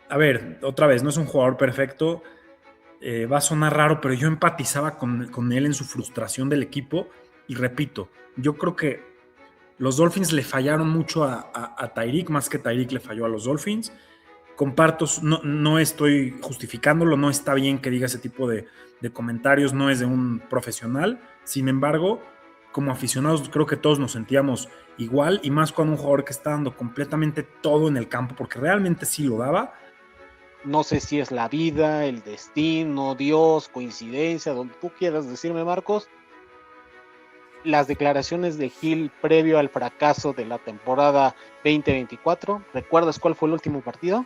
a ver, otra vez, no es un jugador perfecto, va a sonar raro, pero yo empatizaba con él en su frustración del equipo, y repito, yo creo que los Dolphins le fallaron mucho a Tyreek, más que Tyreek le falló a los Dolphins. Comparto, no estoy justificándolo, no está bien que diga ese tipo de comentarios, no es de un profesional. Sin embargo, como aficionados creo que todos nos sentíamos igual, y más con un jugador que está dando completamente todo en el campo, porque realmente sí lo daba. No sé si es la vida, el destino, Dios, coincidencia, donde tú quieras decirme, Marcos. Las declaraciones de Hill previo al fracaso de la temporada 2024. ¿Recuerdas cuál fue el último partido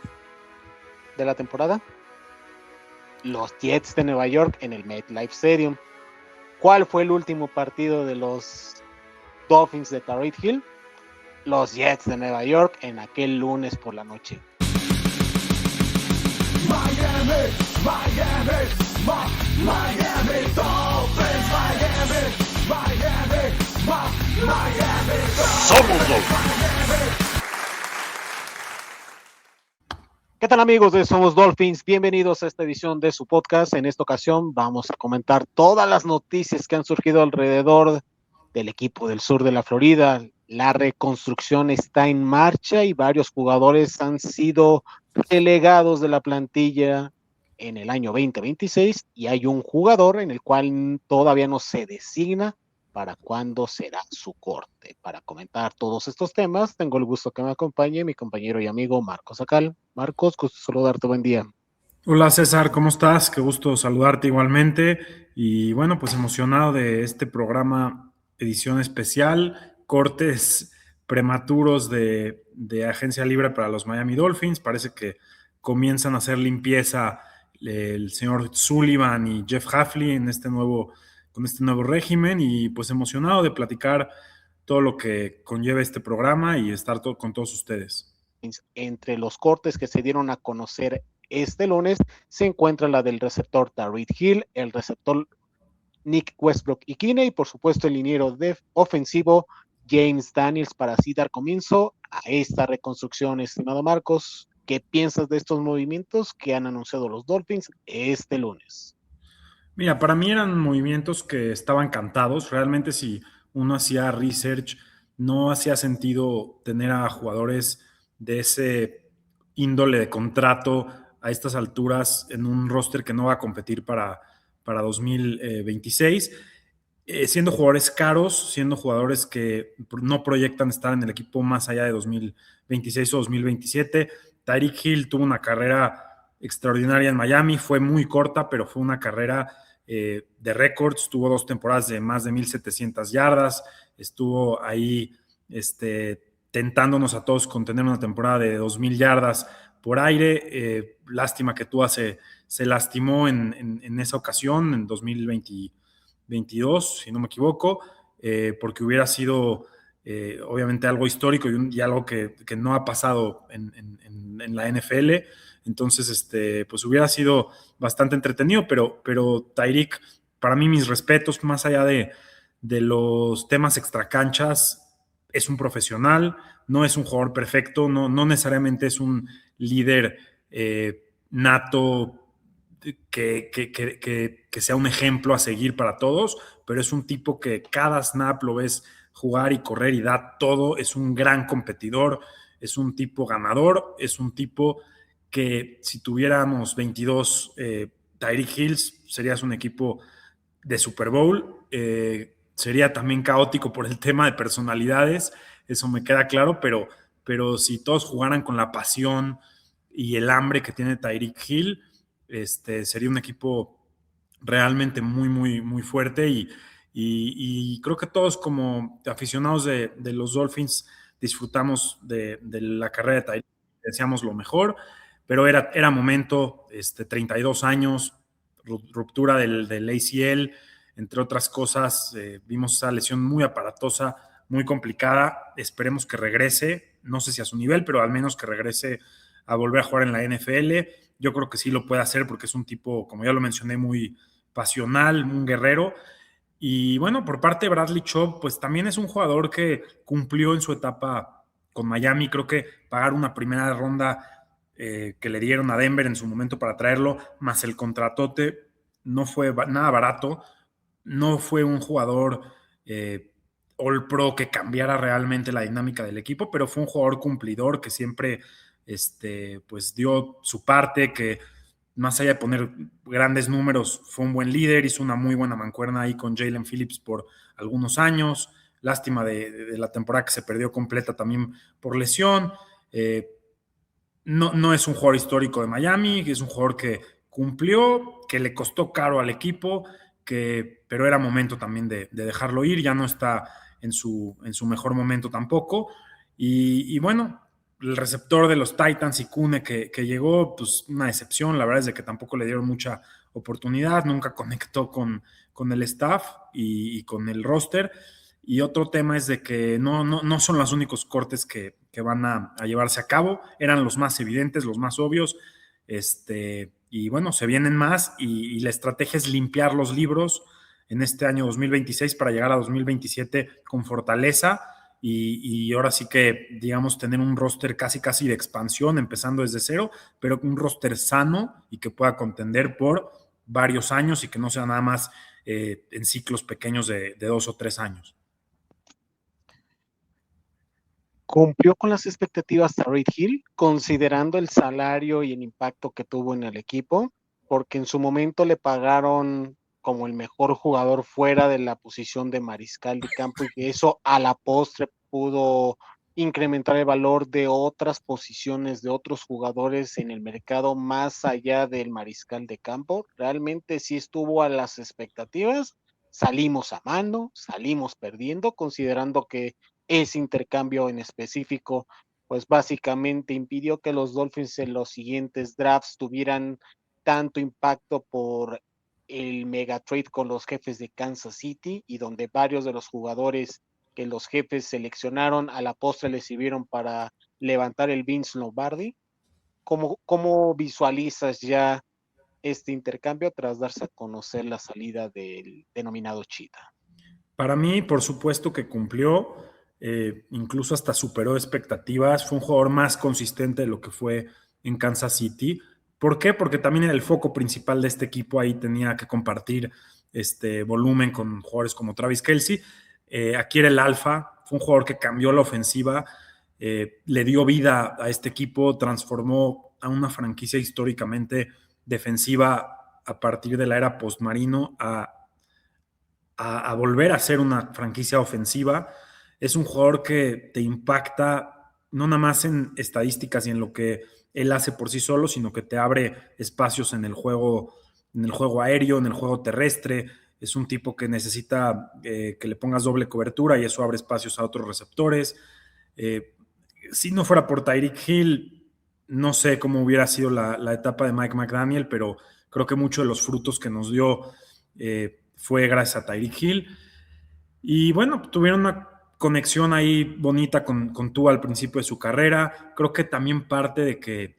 de la temporada? Los Jets de Nueva York en el MetLife Stadium. ¿Cuál fue el último partido de los Dolphins de Tyreek Hill? Los Jets de Nueva York en aquel lunes por la noche. Miami, Miami, Miami Dolphins, Miami, Miami Dolphins. Somos Dolphins. ¿Qué tal, amigos de Somos Dolphins? Bienvenidos a esta edición de su podcast. En esta ocasión vamos a comentar todas las noticias que han surgido alrededor del equipo del sur de la Florida. La reconstrucción está en marcha y varios jugadores han sido relegados de la plantilla en el año 2026, y hay un jugador en el cual todavía no se designa para cuándo será su corte. Para comentar todos estos temas, tengo el gusto que me acompañe mi compañero y amigo Marcos Acal. Marcos, gusto saludarte, buen día. Hola César, ¿cómo estás? Qué gusto saludarte igualmente. Y bueno, pues emocionado de este programa, edición especial, cortes prematuros de agencia libre para los Miami Dolphins. Parece que comienzan a hacer limpieza el señor Sullivan y Jeff Hafley con este nuevo régimen, y pues emocionado de platicar todo lo que conlleva este programa y estar con todos ustedes. Entre los cortes que se dieron a conocer este lunes se encuentra la del receptor Tyreek Hill, el receptor Nick Westbrook-Ikhine y por supuesto el liniero ofensivo James Daniels, para así dar comienzo a esta reconstrucción. Estimado Marcos, ¿qué piensas de estos movimientos que han anunciado los Dolphins este lunes? Mira, para mí eran movimientos que estaban cantados. Realmente, si uno hacía research, no hacía sentido tener a jugadores de ese índole de contrato a estas alturas en un roster que no va a competir para 2026, siendo jugadores caros, siendo jugadores que no proyectan estar en el equipo más allá de 2026 o 2027. Tyreek Hill tuvo una carrera extraordinaria en Miami, fue muy corta, pero fue una carrera de récords. Tuvo 2 temporadas de más de 1,700 yardas, estuvo ahí tentándonos a todos con tener una temporada de 2,000 yardas por aire. Lástima que Tua se lastimó en esa ocasión, en 2022, si no me equivoco, porque hubiera sido obviamente algo histórico y algo que no ha pasado en la NFL. Entonces, pues hubiera sido bastante entretenido, pero Tyreek, para mí, mis respetos, más allá de los temas extracanchas, es un profesional, no es un jugador perfecto, no necesariamente es un líder nato que sea un ejemplo a seguir para todos, pero es un tipo que cada snap lo ves jugar y correr y da todo, es un gran competidor, es un tipo ganador, es un tipo que si tuviéramos 22 Tyreek Hills, serías un equipo de Super Bowl. Sería también caótico por el tema de personalidades, eso me queda claro, pero si todos jugaran con la pasión y el hambre que tiene Tyreek Hill, sería un equipo realmente muy, muy, muy fuerte, y creo que todos como aficionados de los Dolphins disfrutamos de la carrera de Tyreek, deseamos lo mejor, pero era momento, 32 años, ruptura del ACL, entre otras cosas. Vimos esa lesión muy aparatosa, muy complicada. Esperemos que regrese, no sé si a su nivel, pero al menos que regrese a volver a jugar en la NFL. Yo creo que sí lo puede hacer porque es un tipo, como ya lo mencioné, muy pasional, un guerrero. Y bueno, por parte de Bradley Chubb, pues también es un jugador que cumplió en su etapa con Miami. Creo que pagar una primera ronda que le dieron a Denver en su momento para traerlo, más el contratote, no fue nada barato, no fue un jugador All Pro que cambiara realmente la dinámica del equipo, pero fue un jugador cumplidor que siempre pues dio su parte, que más allá de poner grandes números, fue un buen líder, hizo una muy buena mancuerna ahí con Jalen Phillips por algunos años. Lástima de la temporada que se perdió completa también por lesión. No es un jugador histórico de Miami, es un jugador que cumplió, que le costó caro al equipo, pero era momento también de dejarlo ir, ya no está en su mejor momento tampoco. Y bueno, el receptor de los Titans, Ikune, que llegó, pues una decepción, la verdad es de que tampoco le dieron mucha oportunidad, nunca conectó con el staff y con el roster. Y otro tema es de que no son los únicos cortes que van a llevarse a cabo, eran los más evidentes, los más obvios, y bueno, se vienen más y la estrategia es limpiar los libros en este año 2026 para llegar a 2027 con fortaleza y ahora sí que, digamos, tener un roster casi de expansión, empezando desde cero, pero un roster sano y que pueda contender por varios años y que no sea nada más en ciclos pequeños de 2 o 3 años. ¿Cumplió con las expectativas Tyreek Hill, considerando el salario y el impacto que tuvo en el equipo? Porque en su momento le pagaron como el mejor jugador fuera de la posición de mariscal de campo y que eso a la postre pudo incrementar el valor de otras posiciones, de otros jugadores en el mercado más allá del mariscal de campo. Realmente sí estuvo a las expectativas, salimos amando, salimos perdiendo, considerando que ese intercambio en específico, pues básicamente impidió que los Dolphins en los siguientes drafts tuvieran tanto impacto por el mega trade con los Jefes de Kansas City y donde varios de los jugadores que los Jefes seleccionaron a la postre les sirvieron para levantar el Vince Lombardi. ¿Cómo visualizas ya este intercambio tras darse a conocer la salida del denominado Cheetah? Para mí, por supuesto que cumplió, incluso hasta superó expectativas, fue un jugador más consistente de lo que fue en Kansas City. ¿Por qué? Porque también era el foco principal de este equipo, ahí tenía que compartir volumen con jugadores como Travis Kelce. Aquí era el alfa, fue un jugador que cambió la ofensiva, le dio vida a este equipo, transformó a una franquicia históricamente defensiva a partir de la era postmarino a volver a ser una franquicia ofensiva. Es un jugador que te impacta no nada más en estadísticas y en lo que él hace por sí solo, sino que te abre espacios en el juego aéreo, en el juego terrestre. Es un tipo que necesita que le pongas doble cobertura y eso abre espacios a otros receptores. Si no fuera por Tyreek Hill, no sé cómo hubiera sido la etapa de Mike McDaniel, pero creo que muchos de los frutos que nos dio fue gracias a Tyreek Hill. Y bueno, tuvieron una conexión ahí bonita con Tua al principio de su carrera. Creo que también parte de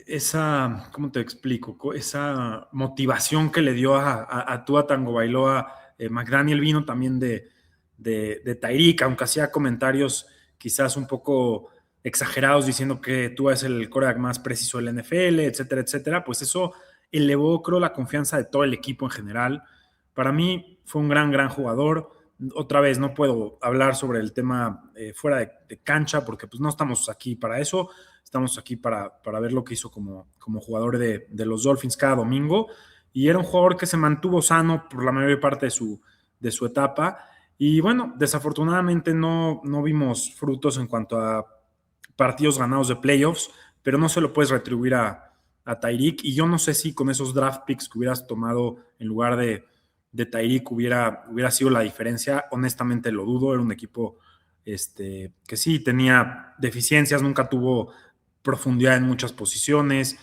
esa, ¿cómo te explico? Esa motivación que le dio a Tua Tagovailoa, McDaniel vino también de Tyreek, aunque hacía comentarios quizás un poco exagerados diciendo que Tua es el quarterback más preciso del NFL, etcétera, etcétera, pues eso elevó, creo, la confianza de todo el equipo en general. Para mí fue un gran jugador. Otra vez, no puedo hablar sobre el tema fuera de cancha porque pues no estamos aquí para eso, estamos aquí para ver lo que hizo como jugador de los Dolphins cada domingo, y era un jugador que se mantuvo sano por la mayor parte de su etapa, y bueno, desafortunadamente no vimos frutos en cuanto a partidos ganados de playoffs, pero no se lo puedes retribuir a Tyreek, y yo no sé si con esos draft picks que hubieras tomado en lugar de Tyreek hubiera sido la diferencia. Honestamente lo dudo, era un equipo que sí tenía deficiencias, nunca tuvo profundidad en muchas posiciones,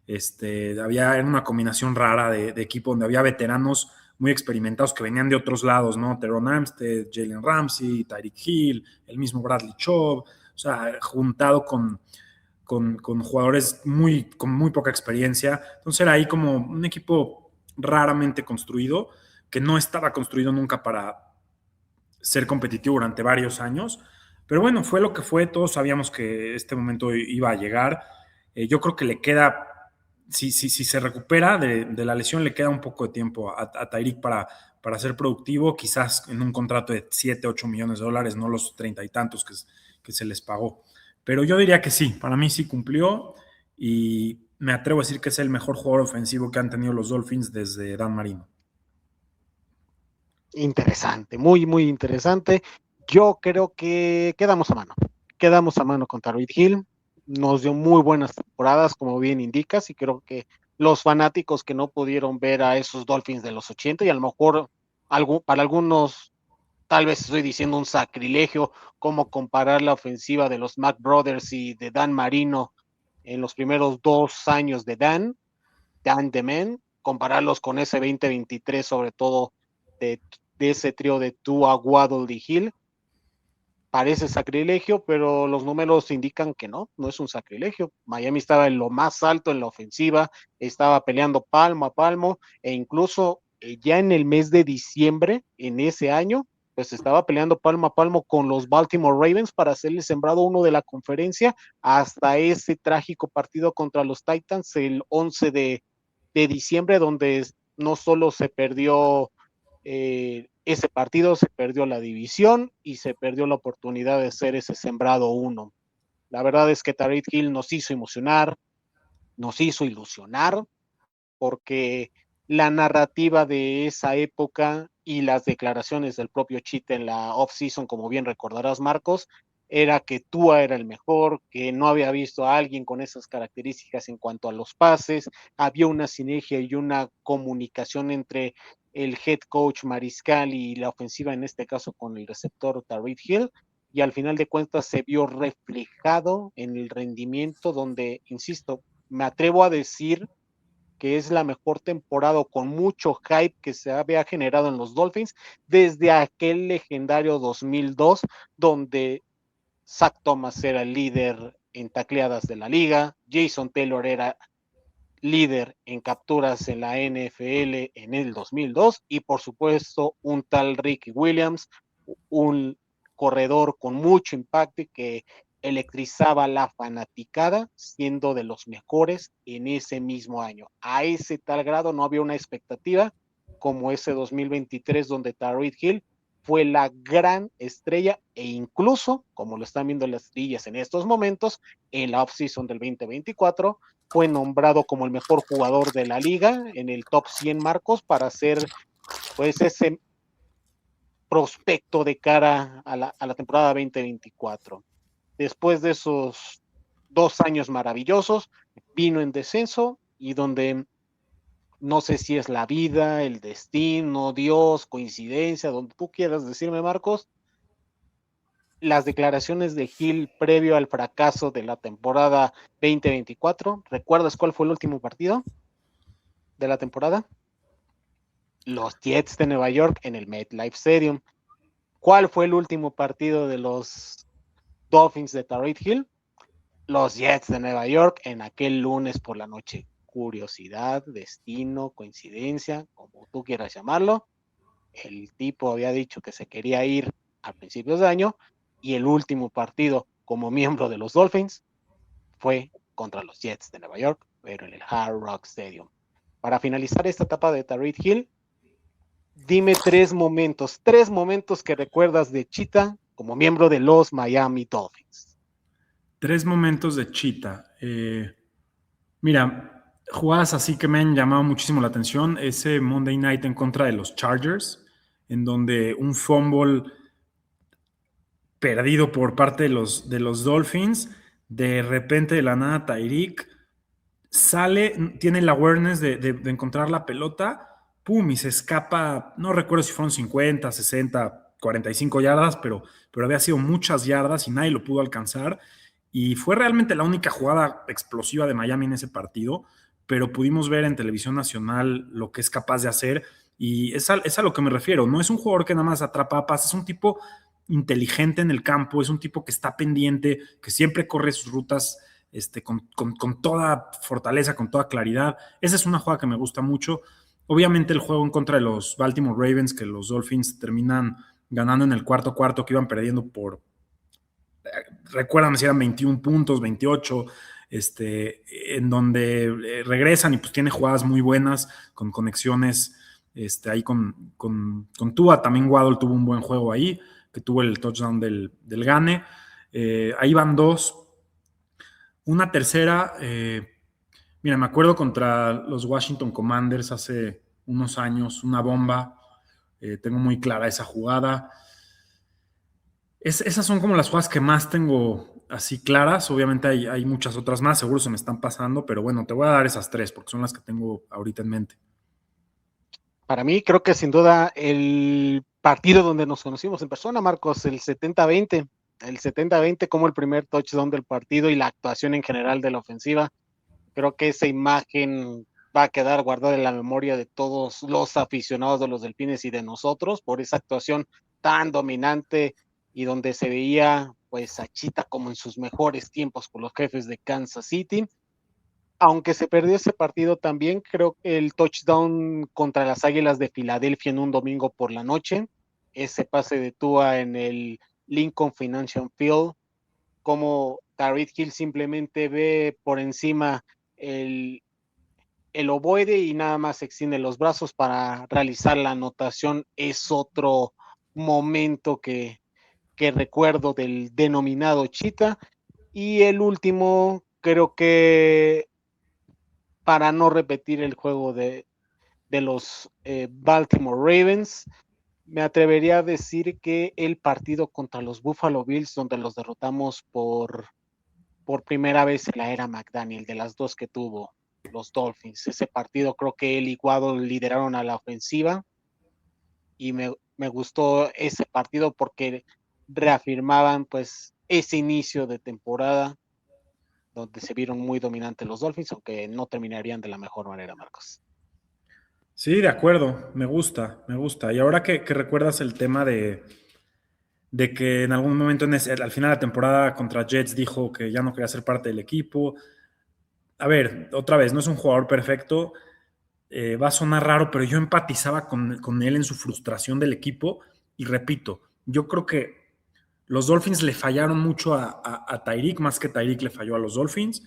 era una combinación rara de equipo donde había veteranos muy experimentados que venían de otros lados, ¿no? Teron Armstead, Jalen Ramsey, Tyreek Hill, el mismo Bradley Chubb, o sea, juntado con jugadores con muy poca experiencia. Entonces era ahí como un equipo raramente construido, que no estaba construido nunca para ser competitivo durante varios años. Pero bueno, fue lo que fue, todos sabíamos que este momento iba a llegar. Yo creo que le queda, si se recupera de la lesión, le queda un poco de tiempo a Tyreek para ser productivo, quizás en un contrato de 7, 8 millones de dólares, no los 30 y tantos que se les pagó. Pero yo diría que sí, para mí sí cumplió y me atrevo a decir que es el mejor jugador ofensivo que han tenido los Dolphins desde Dan Marino. Interesante, muy, muy interesante. Yo creo que quedamos a mano con Tyreek Hill. Nos dio muy buenas temporadas, como bien indicas, y creo que los fanáticos que no pudieron ver a esos Dolphins de los 80, y a lo mejor para algunos tal vez estoy diciendo un sacrilegio, como comparar la ofensiva de los Mack Brothers y de Dan Marino en los primeros 2 años de Dan the Man, compararlos con ese 2023, sobre todo de ese trío de Tua, Waddle y Hill. Parece sacrilegio, pero los números indican que no es un sacrilegio. Miami estaba en lo más alto en la ofensiva, estaba peleando palmo a palmo, e incluso ya en el mes de diciembre, en ese año, pues estaba peleando palmo a palmo con los Baltimore Ravens para ser el sembrado 1 de la conferencia, hasta ese trágico partido contra los Titans el 11 de diciembre, donde no solo se perdió ese partido, se perdió la división y se perdió la oportunidad de ser ese sembrado 1. La verdad es que Tyreek Hill nos hizo emocionar, nos hizo ilusionar, porque la narrativa de esa época y las declaraciones del propio Cheetah en la off-season, como bien recordarás, Marcos, era que Tua era el mejor, que no había visto a alguien con esas características en cuanto a los pases, había una sinergia y una comunicación entre el head coach Mariscal y la ofensiva, en este caso con el receptor Tyreek Hill, y al final de cuentas se vio reflejado en el rendimiento donde, insisto, me atrevo a decir que es la mejor temporada con mucho hype que se había generado en los Dolphins desde aquel legendario 2002, donde Zach Thomas era el líder en tacleadas de la liga, Jason Taylor era líder en capturas en la NFL en el 2002 y por supuesto un tal Ricky Williams, un corredor con mucho impacto que electrizaba la fanaticada, siendo de los mejores en ese mismo año. A ese tal grado no había una expectativa como ese 2023 donde Tyreek Hill fue la gran estrella e incluso, como lo están viendo las estrellas en estos momentos, en la offseason del 2024, fue nombrado como el mejor jugador de la liga en el top 100, Marcos, para ser pues ese prospecto de cara a la temporada 2024. Después de esos 2 años maravillosos, vino en descenso y donde no sé si es la vida, el destino, Dios, coincidencia, donde tú quieras decirme, Marcos, las declaraciones de Hill previo al fracaso de la temporada 2024. ¿Recuerdas cuál fue el último partido de la temporada? Los Jets de Nueva York en el MetLife Stadium. ¿Cuál fue el último partido de los Dolphins de Tyreek Hill? Los Jets de Nueva York en aquel lunes por la noche. Curiosidad, destino, coincidencia, como tú quieras llamarlo. El tipo había dicho que se quería ir a principios de año y el último partido como miembro de los Dolphins fue contra los Jets de Nueva York, pero en el Hard Rock Stadium. Para finalizar esta etapa de Tyreek Hill, dime 3 momentos que recuerdas de Cheetah como miembro de los Miami Dolphins. 3 momentos de Cheetah. Mira, jugadas así que me han llamado muchísimo la atención. Ese Monday Night en contra de los Chargers, en donde un fumble perdido por parte de los Dolphins, de repente de la nada Tyreek sale, tiene el awareness de encontrar la pelota, pum, y se escapa, no recuerdo si fueron 50, 60, 45 yardas, pero había sido muchas yardas y nadie lo pudo alcanzar. Y fue realmente la única jugada explosiva de Miami en ese partido, pero pudimos ver en televisión nacional lo que es capaz de hacer y es a lo que me refiero. No es un jugador que nada más atrapa pases, es un tipo inteligente en el campo, es un tipo que está pendiente, que siempre corre sus rutas con toda fortaleza, con toda claridad. Esa es una jugada que me gusta mucho. Obviamente el juego en contra de los Baltimore Ravens, que los Dolphins terminan ganando en el cuarto, que iban perdiendo por recuérdame si eran 21 puntos, 28, en donde regresan y pues tiene jugadas muy buenas, con conexiones ahí con Tua. También Waddle tuvo un buen juego ahí, que tuvo el touchdown del Gane. Ahí van dos. Una tercera, mira, me acuerdo contra los Washington Commanders hace unos años, una bomba. Tengo muy clara esa jugada. Esas son como las jugadas que más tengo así claras. Obviamente hay muchas otras más, seguro se me están pasando, pero bueno, te voy a dar esas tres porque son las que tengo ahorita en mente. Para mí, creo que sin duda el partido donde nos conocimos en persona, Marcos, el 70-20. El 70-20 como el primer touchdown del partido y la actuación en general de la ofensiva. Creo que esa imagen va a quedar guardada en la memoria de todos los aficionados de los Delfines y de nosotros por esa actuación tan dominante y donde se veía pues a Cheetah como en sus mejores tiempos con los Jefes de Kansas City. Aunque se perdió ese partido también, creo que el touchdown contra las Águilas de Filadelfia en un domingo por la noche, ese pase de Tua en el Lincoln Financial Field, como Tyreek Hill simplemente ve por encima el ovoide y nada más extiende los brazos para realizar la anotación, es otro momento que recuerdo del denominado Cheetah. Y el último, creo que para no repetir el juego de los Baltimore Ravens, me atrevería a decir que el partido contra los Buffalo Bills, donde los derrotamos por primera vez en la era McDaniel, de las dos que tuvo los Dolphins. Ese partido creo que él y Waddle lideraron a la ofensiva y me gustó ese partido porque reafirmaban pues ese inicio de temporada donde se vieron muy dominantes los Dolphins, aunque no terminarían de la mejor manera, Marcos. Sí, de acuerdo, me gusta. Y ahora que recuerdas el tema de que en algún momento al final de la temporada contra Jets dijo que ya no quería ser parte del equipo. A ver, otra vez, no es un jugador perfecto, va a sonar raro, pero yo empatizaba con él en su frustración del equipo y repito, yo creo que los Dolphins le fallaron mucho a Tyreek, más que Tyreek le falló a los Dolphins.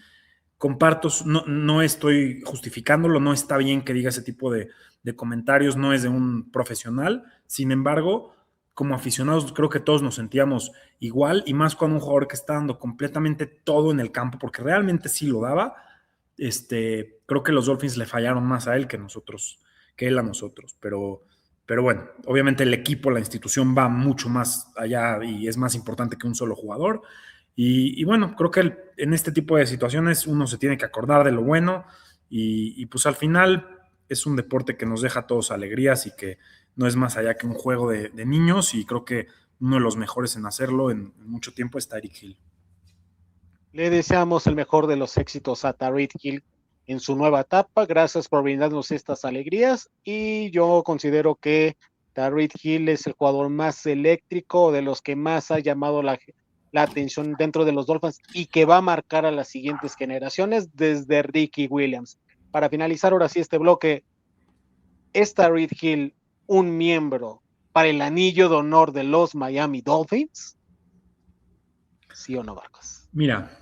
Comparto, no estoy justificándolo, no está bien que diga ese tipo de comentarios, no es de un profesional. Sin embargo, como aficionados creo que todos nos sentíamos igual, y más con un jugador que está dando completamente todo en el campo, porque realmente sí lo daba. Creo que los Dolphins le fallaron más a él que él a nosotros, pero bueno, obviamente el equipo, la institución va mucho más allá y es más importante que un solo jugador. Y bueno, creo que en este tipo de situaciones uno se tiene que acordar de lo bueno y pues al final es un deporte que nos deja a todos alegrías y que no es más allá que un juego de niños, y creo que uno de los mejores en hacerlo en mucho tiempo es Tyreek Hill. Le deseamos el mejor de los éxitos a Tyreek Hill en su nueva etapa. Gracias por brindarnos estas alegrías y yo considero que Tyreek Hill es el jugador más eléctrico, de los que más ha llamado la atención dentro de los Dolphins y que va a marcar a las siguientes generaciones desde Ricky Williams. Para finalizar ahora sí este bloque, ¿es Tyreek Hill un miembro para el anillo de honor de los Miami Dolphins? ¿Sí o no, Marcos? Mira,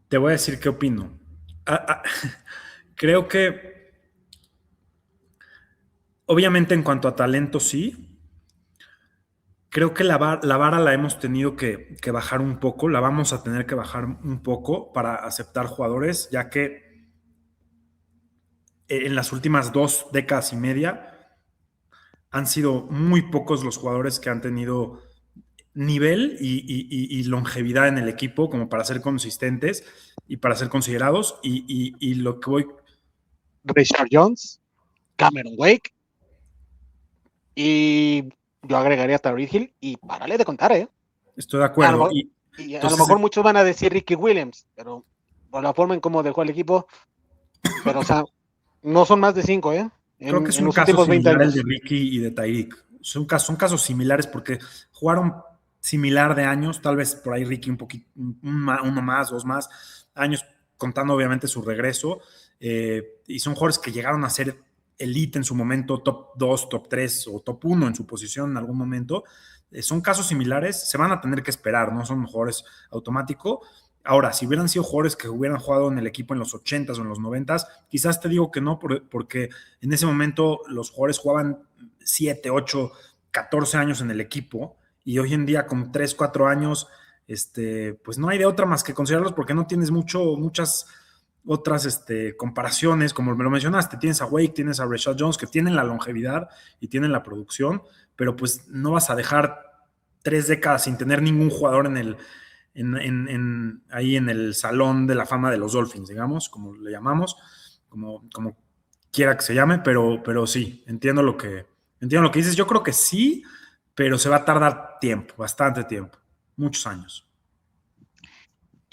te voy a decir qué opino. Creo que obviamente en cuanto a talento sí. Creo que la vara la hemos tenido que bajar un poco, la vamos a tener que bajar un poco para aceptar jugadores, ya que en las últimas 2 décadas y media han sido muy pocos los jugadores que han tenido nivel y longevidad en el equipo como para ser consistentes y para ser considerados. Y lo que voy... Richard Jones, Cameron Wake y yo agregaría a Tyreek Hill y párale de contar, ¿eh? Estoy de acuerdo. A lo mejor muchos van a decir Ricky Williams, pero por la forma en cómo dejó el equipo, pero o sea, no son más de 5, ¿eh? Creo que es un caso similar el de Ricky y de Tyreek. Son casos similares porque jugaron similar de años, tal vez por ahí Ricky un poquito, uno más, 2 más años, contando obviamente su regreso, y son jugadores que llegaron a ser elite en su momento, top 2, top 3 o top 1 en su posición en algún momento. Son casos similares, se van a tener que esperar, no son jugadores automáticos. Ahora, si hubieran sido jugadores que hubieran jugado en el equipo en los 80s o en los 90s, quizás te digo que no, porque en ese momento los jugadores jugaban 7, 8, 14 años en el equipo, y hoy en día con 3, 4 años, pues no hay de otra más que considerarlos, porque no tienes muchas otras comparaciones, como me lo mencionaste. Tienes a Wake, tienes a Rashad Jones, que tienen la longevidad y tienen la producción, pero pues no vas a dejar 3 décadas sin tener ningún jugador ahí en el salón de la fama de los Dolphins, digamos, como le llamamos, como quiera que se llame, pero sí, entiendo lo que dices. Yo creo que sí, pero se va a tardar tiempo, bastante tiempo, muchos años.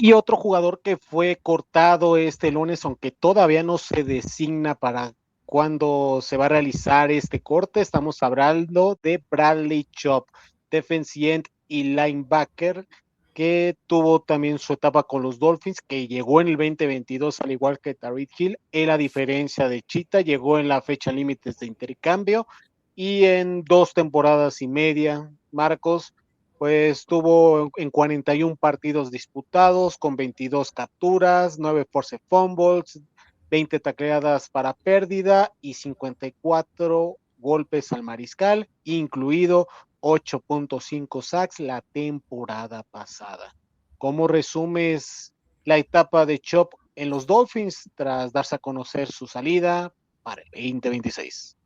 Y otro jugador que fue cortado este lunes, aunque todavía no se designa para cuándo se va a realizar este corte, estamos hablando de Bradley Chubb, defensive end y linebacker, que tuvo también su etapa con los Dolphins, que llegó en el 2022 al igual que Tyreek Hill. Él, a diferencia de Cheetah, llegó en la fecha límites de intercambio y en 2 temporadas y media, Marcos, pues tuvo en 41 partidos disputados, con 22 capturas, 9 force fumbles, 20 tacleadas para pérdida y 54 golpes al mariscal, incluido 8.5 sacks la temporada pasada. ¿Cómo resumes la etapa de Chop en los Dolphins tras darse a conocer su salida para el 2026?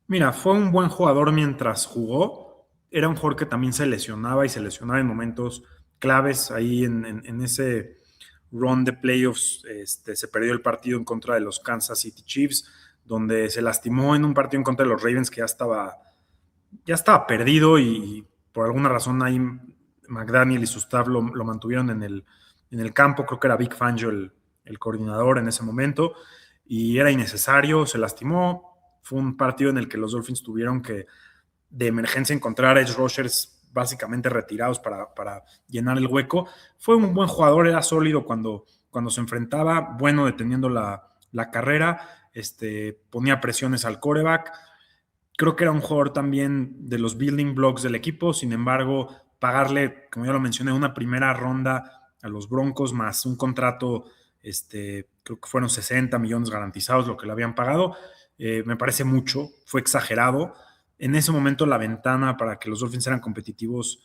Mira, fue un buen jugador mientras jugó. Era un jugador que también se lesionaba en momentos claves. Ahí en ese run de playoffs se perdió el partido en contra de los Kansas City Chiefs, donde se lastimó en un partido en contra de los Ravens que ya estaba perdido, y por alguna razón ahí McDaniel y su staff lo mantuvieron en el campo. Creo que era Vic Fangio el coordinador en ese momento, y era innecesario, se lastimó. Fue un partido en el que los Dolphins tuvieron que, de emergencia, encontrar edge rushers básicamente retirados para llenar el hueco. Fue un buen jugador, era sólido cuando se enfrentaba, bueno deteniendo la carrera, ponía presiones al quarterback. Creo que era un jugador también de los building blocks del equipo. Sin embargo, pagarle, como ya lo mencioné, una primera ronda a los Broncos más un contrato, creo que fueron 60 millones garantizados lo que le habían pagado, me parece mucho, fue exagerado. En ese momento la ventana para que los Dolphins eran competitivos,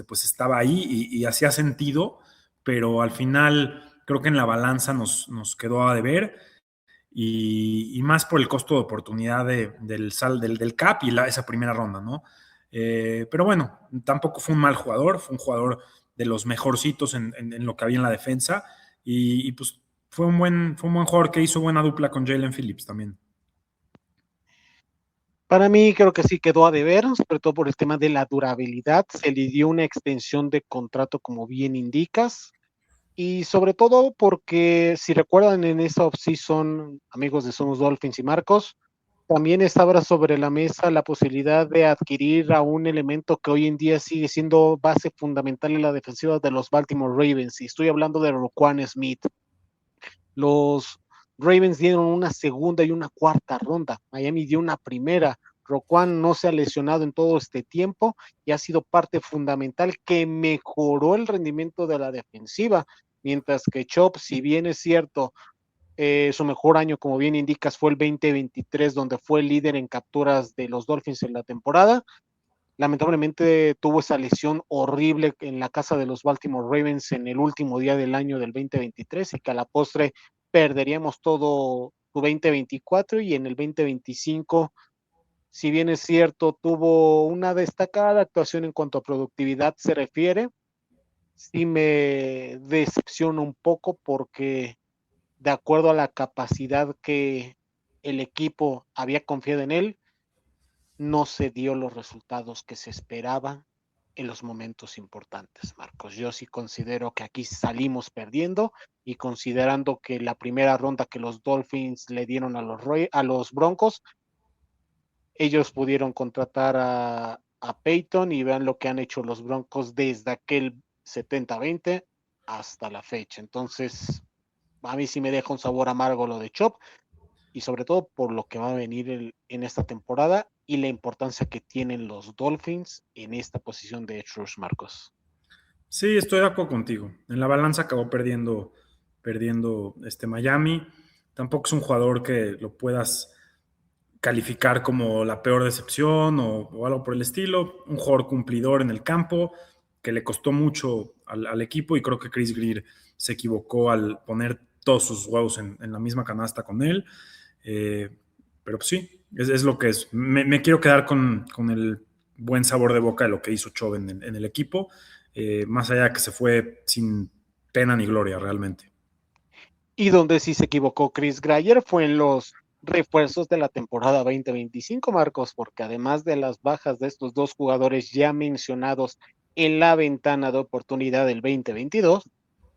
pues estaba ahí y hacía sentido, pero al final creo que en la balanza nos quedó a deber, y más por el costo de oportunidad del cap y esa primera ronda, ¿no? Pero bueno, tampoco fue un mal jugador, fue un jugador de los mejorcitos en lo que había en la defensa, y pues fue un buen jugador que hizo buena dupla con Jalen Phillips también. Para mí creo que sí quedó a deber, sobre todo por el tema de la durabilidad. Se le dio una extensión de contrato, como bien indicas, y sobre todo porque, si recuerdan, en esa offseason, amigos de Somos Dolphins y Marcos, también estaba sobre la mesa la posibilidad de adquirir a un elemento que hoy en día sigue siendo base fundamental en la defensiva de los Baltimore Ravens, y estoy hablando de Roquan Smith. Los Ravens dieron una segunda y una cuarta ronda. Miami dio una primera. Roquan no se ha lesionado en todo este tiempo y ha sido parte fundamental que mejoró el rendimiento de la defensiva. Mientras que Chop, si bien es cierto, su mejor año, como bien indicas, fue el 2023, donde fue el líder en capturas de los Dolphins en la temporada. Lamentablemente tuvo esa lesión horrible en la casa de los Baltimore Ravens en el último día del año del 2023, y que a la postre perderíamos todo su 2024, y en el 2025, si bien es cierto, tuvo una destacada actuación en cuanto a productividad se refiere. Sí me decepciona un poco porque, de acuerdo a la capacidad que el equipo había confiado en él, no se dio los resultados que se esperaban en los momentos importantes, Marcos. Yo sí considero que aquí salimos perdiendo, y considerando que la primera ronda que los Dolphins le dieron a los Broncos, ellos pudieron contratar a Peyton, y vean lo que han hecho los Broncos desde aquel 70-20 hasta la fecha. Entonces, a mí sí me deja un sabor amargo lo de Chop. y sobre todo por lo que va a venir en esta temporada y la importancia que tienen los Dolphins en esta posición de edge rush, Marcos. Sí, estoy de acuerdo contigo. En la balanza acabó perdiendo Miami. Tampoco es un jugador que lo puedas calificar como la peor decepción o algo por el estilo. Un jugador cumplidor en el campo que le costó mucho al equipo, y creo que Chris Greer se equivocó al poner todos sus huevos en la misma canasta con él. Pero pues sí, es lo que es. Me quiero quedar con el buen sabor de boca de lo que hizo Choven en el equipo, más allá de que se fue sin pena ni gloria realmente. Y donde sí se equivocó Chris Greer fue en los refuerzos de la temporada 2025, Marcos, porque además de las bajas de estos dos jugadores ya mencionados en la ventana de oportunidad del 2022,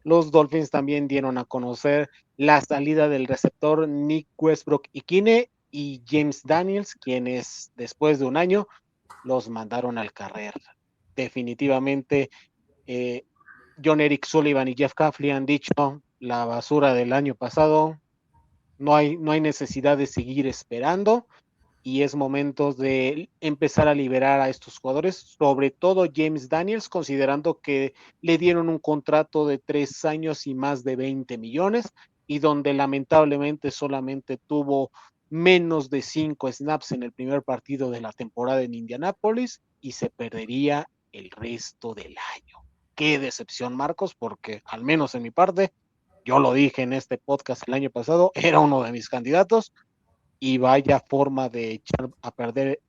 los Dolphins también dieron a conocer la salida del receptor Nick Westbrook-Ikhine y James Daniels, quienes después de un año los mandaron al carrer. Definitivamente, John Eric Sullivan y Jeff Cafferty han dicho: la basura del año pasado, no hay necesidad de seguir esperando, y es momento de empezar a liberar a estos jugadores, sobre todo James Daniels, considerando que le dieron un contrato de 3 años y más de 20 millones, y donde lamentablemente solamente tuvo menos de 5 snaps en el primer partido de la temporada en Indianápolis, y se perdería el resto del año. Qué decepción, Marcos, porque al menos en mi parte, yo lo dije en este podcast el año pasado, era uno de mis candidatos, y vaya forma de echar a perder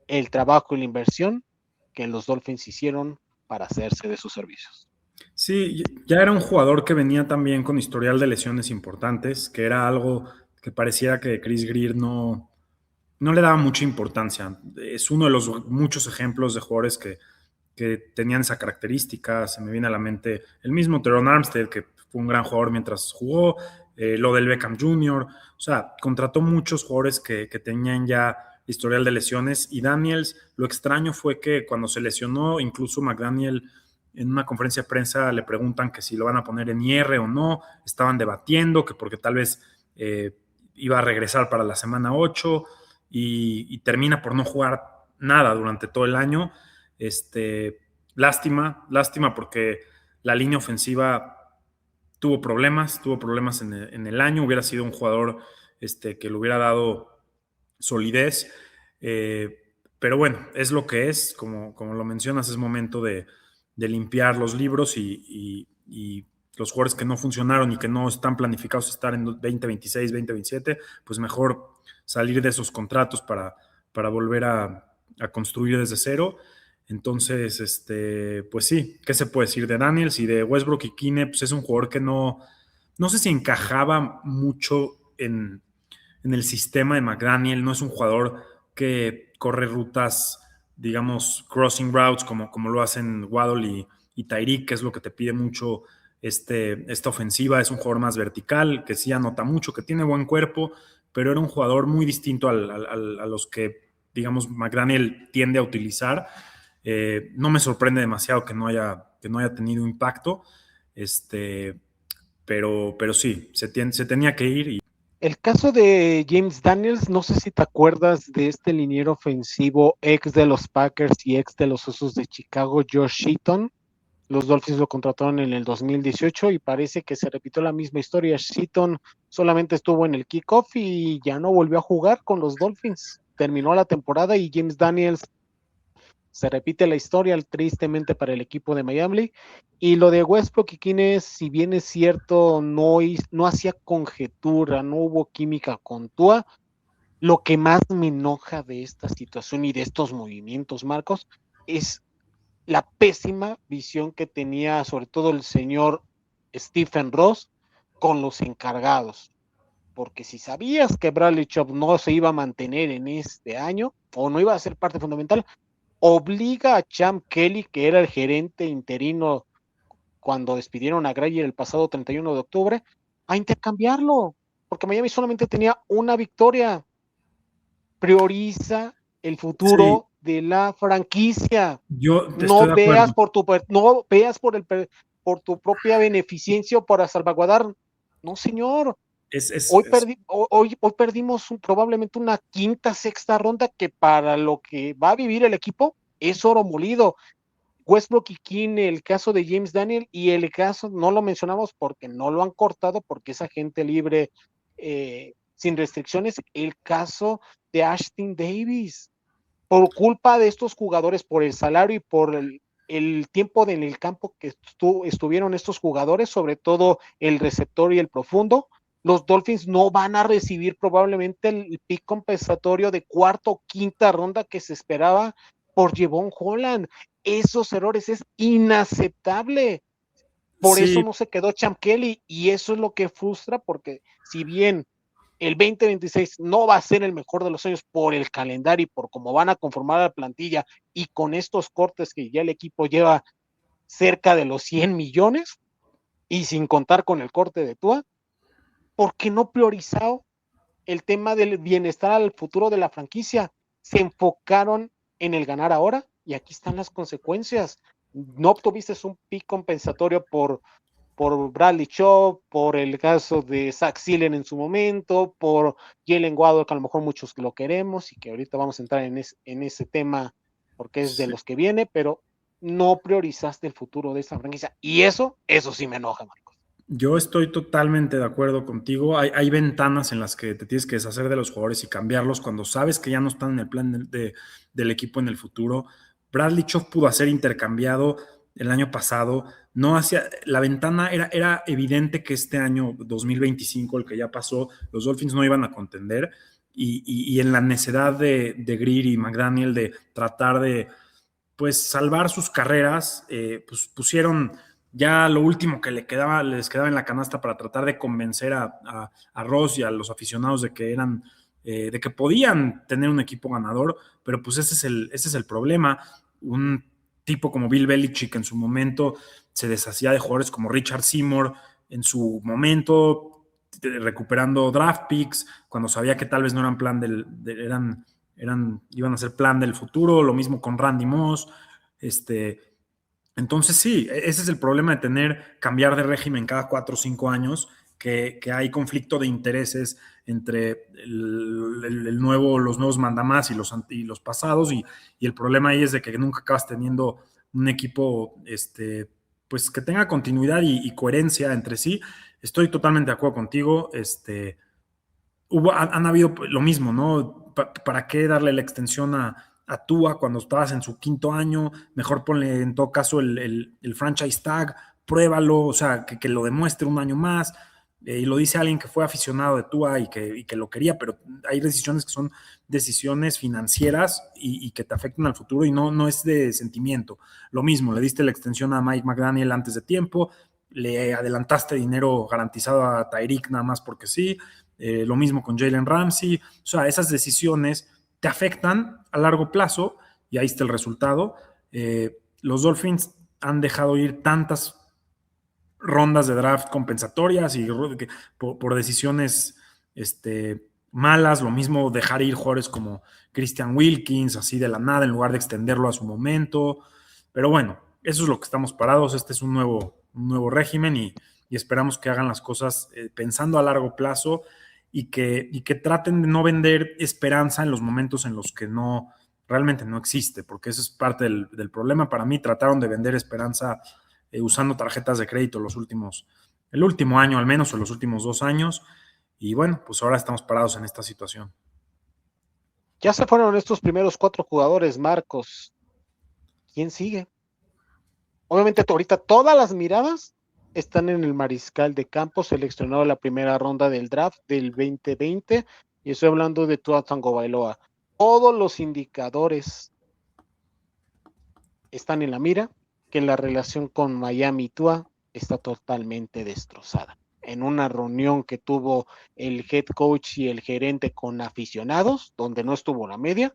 el trabajo y la inversión que los Dolphins hicieron para hacerse de sus servicios. Sí, ya era un jugador que venía también con historial de lesiones importantes, que era algo que pareciera que Chris Greer no le daba mucha importancia. Es uno de los muchos ejemplos de jugadores que tenían esa característica. Se me viene a la mente el mismo Teron Armstead, que fue un gran jugador mientras jugó, lo del Beckham Jr., o sea, contrató muchos jugadores que tenían ya historial de lesiones, y Daniels, lo extraño fue que cuando se lesionó, incluso McDaniel en una conferencia de prensa le preguntan que si lo van a poner en IR o no, estaban debatiendo que porque tal vez iba a regresar para la semana 8 y termina por no jugar nada durante todo el año. Lástima porque la línea ofensiva tuvo problemas en el año. Hubiera sido un jugador que le hubiera dado solidez, pero bueno, es lo que es. Como lo mencionas, es momento de limpiar los libros y los jugadores que no funcionaron y que no están planificados estar en 2026, 2027, pues mejor salir de esos contratos para volver a construir desde cero. Entonces, pues sí, ¿qué se puede decir de Daniels y de Westbrook-Ikhine? Pues es un jugador que no sé si encajaba mucho en el sistema de McDaniel. No es un jugador que corre rutas, digamos, crossing routes como lo hacen Waddle y Tyreek, que es lo que te pide mucho esta ofensiva. Es un jugador más vertical, que sí anota mucho, que tiene buen cuerpo, pero era un jugador muy distinto a los que, digamos, McDaniel tiende a utilizar. No me sorprende demasiado que no haya tenido impacto, pero sí, se tenía que ir. El caso de James Daniels, no sé si te acuerdas de este liniero ofensivo ex de los Packers y ex de los Osos de Chicago, Josh Seaton. Los Dolphins lo contrataron en el 2018 y parece que se repitió la misma historia. Seaton solamente estuvo en el kickoff y ya no volvió a jugar con los Dolphins. Terminó la temporada y James Daniels, se repite la historia, tristemente, para el equipo de Miami. Y lo de Westbrook-Ikhine, si bien es cierto, no hacía conjetura, no hubo química con Tua. Lo que más me enoja de esta situación y de estos movimientos, Marcos, es la pésima visión que tenía sobre todo el señor Stephen Ross con los encargados. Porque si sabías que Bradley Chubb no se iba a mantener en este año o no iba a ser parte fundamental, obliga a Champ Kelly, que era el gerente interino cuando despidieron a Greyer el pasado 31 de octubre, a intercambiarlo, porque Miami solamente tenía una victoria. Prioriza el futuro de la franquicia. No veas por tu propia beneficencia o para salvaguardar. No, señor. Hoy perdimos probablemente una quinta, sexta ronda que para lo que va a vivir el equipo es oro molido. Westbrook y King, el caso de James Daniel y el caso, no lo mencionamos porque no lo han cortado, porque es agente libre sin restricciones, el caso de Ashton Davis. Por culpa de estos jugadores, por el salario y por el tiempo en el campo que estuvieron estos jugadores, sobre todo el receptor y el profundo, los Dolphins no van a recibir probablemente el pick compensatorio de cuarta o quinta ronda que se esperaba por Jevon Holland. Esos errores es inaceptable. Por Sí, eso no se quedó Champ Kelly y eso es lo que frustra porque si bien el 2026 no va a ser el mejor de los años por el calendario y por cómo van a conformar la plantilla y con estos cortes que ya el equipo lleva cerca de los 100 millones y sin contar con el corte de Tua, ¿por qué no priorizado el tema del bienestar al futuro de la franquicia? Se enfocaron en el ganar ahora y aquí están las consecuencias. No obtuviste un pick compensatorio por Bradley Chubb, por el caso de Zach Sealer en su momento, por Jalen Waddle, que a lo mejor muchos lo queremos y que ahorita vamos a entrar en ese tema porque es de sí. los que viene, pero no priorizaste el futuro de esta franquicia. Y eso sí me enoja, Marcos. Yo estoy totalmente de acuerdo contigo. Hay ventanas en las que te tienes que deshacer de los jugadores y cambiarlos cuando sabes que ya no están en el plan del equipo en el futuro. Bradley Chubb pudo ser intercambiado el año pasado. No hacía, la ventana era evidente que este año 2025, el que ya pasó, los Dolphins no iban a contender. Y en la necedad de Greer y McDaniel de tratar de pues salvar sus carreras, pues pusieron ya lo último que les quedaba en la canasta para tratar de convencer a Ross y a los aficionados de que eran, de que podían tener un equipo ganador, pero pues ese es el problema. Un tipo como Bill Belichick en su momento se deshacía de jugadores como Richard Seymour en su momento, recuperando draft picks, cuando sabía que tal vez no eran iban a ser plan del futuro, lo mismo con Randy Moss. Entonces sí, ese es el problema de cambiar de régimen cada 4 o 5 años, que hay conflicto de intereses entre los nuevos mandamás y los pasados, y el problema ahí es de que nunca acabas teniendo un equipo pues que tenga continuidad y coherencia entre sí. Estoy totalmente de acuerdo contigo. Han habido lo mismo, ¿no? ¿Para qué darle la extensión a Tua cuando estabas en su quinto año? Mejor ponle en todo caso el franchise tag, pruébalo, o sea, que lo demuestre un año más. Y lo dice alguien que fue aficionado de Tua y que lo quería, pero hay decisiones que son decisiones financieras y que te afectan al futuro y no es de sentimiento. Lo mismo, le diste la extensión a Mike McDaniel antes de tiempo, le adelantaste dinero garantizado a Tyreek nada más porque sí. Lo mismo con Jalen Ramsey. O sea, esas decisiones te afectan a largo plazo y ahí está el resultado. Los Dolphins han dejado ir tantas rondas de draft compensatorias y por decisiones malas. Lo mismo dejar ir jugadores como Christian Wilkins, así de la nada, en lugar de extenderlo a su momento. Pero bueno, eso es lo que estamos parados. Este es un nuevo régimen y esperamos que hagan las cosas pensando a largo plazo y que traten de no vender esperanza en los momentos en los que realmente no existe, porque eso es parte del problema. Para mí trataron de vender esperanza usando tarjetas de crédito el último año al menos, o los últimos 2 años, y bueno, pues ahora estamos parados en esta situación. Ya se fueron estos primeros 4 jugadores, Marcos. ¿Quién sigue? Obviamente ahorita todas las miradas están en el mariscal de campo, seleccionado en la primera ronda del draft del 2020, y estoy hablando de Tua Tagovailoa. Todos los indicadores están en la mira, que la relación con Miami y Tua está totalmente destrozada. En una reunión que tuvo el head coach y el gerente con aficionados, donde no estuvo la media,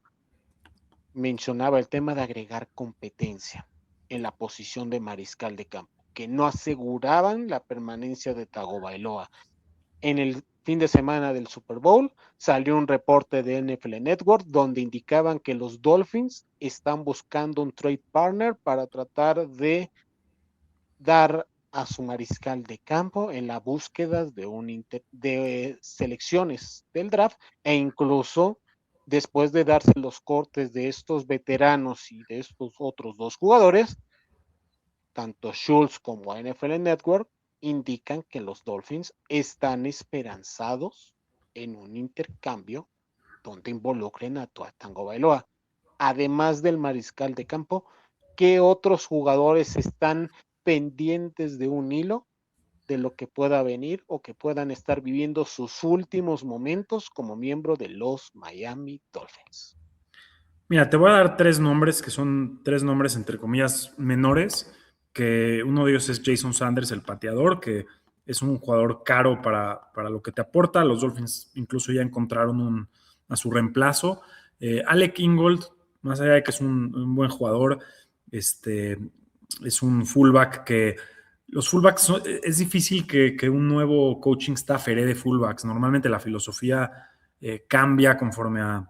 mencionaba el tema de agregar competencia en la posición de mariscal de campo, que no aseguraban la permanencia de Tagovailoa. En el fin de semana del Super Bowl salió un reporte de NFL Network donde indicaban que los Dolphins están buscando un trade partner para tratar de dar a su mariscal de campo en la búsqueda de selecciones del draft, e incluso después de darse los cortes de estos veteranos y de estos otros dos jugadores, tanto Schultz como NFL Network indican que los Dolphins están esperanzados en un intercambio donde involucren a Tua Tagovailoa. Además del mariscal de campo, ¿qué otros jugadores están pendientes de un hilo de lo que pueda venir o que puedan estar viviendo sus últimos momentos como miembro de los Miami Dolphins? Mira, te voy a dar 3 nombres que son 3 nombres entre comillas menores, que uno de ellos es Jason Sanders, el pateador, que es un jugador caro para lo que te aporta. Los Dolphins incluso ya encontraron a su reemplazo. Alec Ingold, más allá de que es un buen jugador, es un fullback que los fullbacks es difícil que un nuevo coaching staff herede fullbacks. Normalmente la filosofía cambia conforme a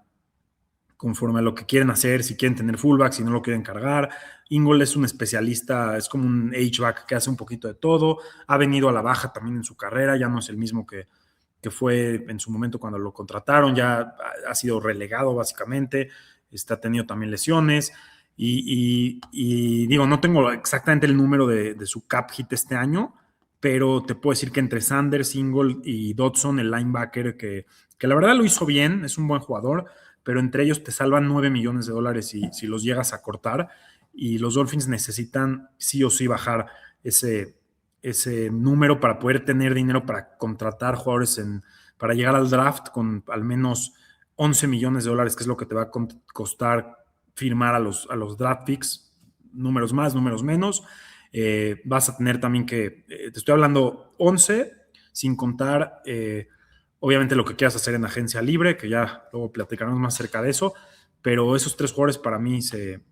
lo que quieren hacer, si quieren tener fullback, si no lo quieren cargar. Ingold es un especialista, es como un H-back que hace un poquito de todo. Ha venido a la baja también en su carrera, ya no es el mismo que fue en su momento cuando lo contrataron, ya ha sido relegado básicamente, ha tenido también lesiones. Y digo, no tengo exactamente el número de su cap hit este año, pero te puedo decir que entre Sanders, Ingold y Dodson, el linebacker, que la verdad lo hizo bien, es un buen jugador, pero entre ellos te salvan $9 millones si los llegas a cortar, y los Dolphins necesitan sí o sí bajar ese número para poder tener dinero para contratar jugadores para llegar al draft con al menos $11 millones, que es lo que te va a costar firmar a los draft picks, números más, números menos. Vas a tener también que, te estoy hablando 11, sin contar obviamente lo que quieras hacer en agencia libre, que ya luego platicaremos más acerca de eso, pero esos 3 jugadores para mí se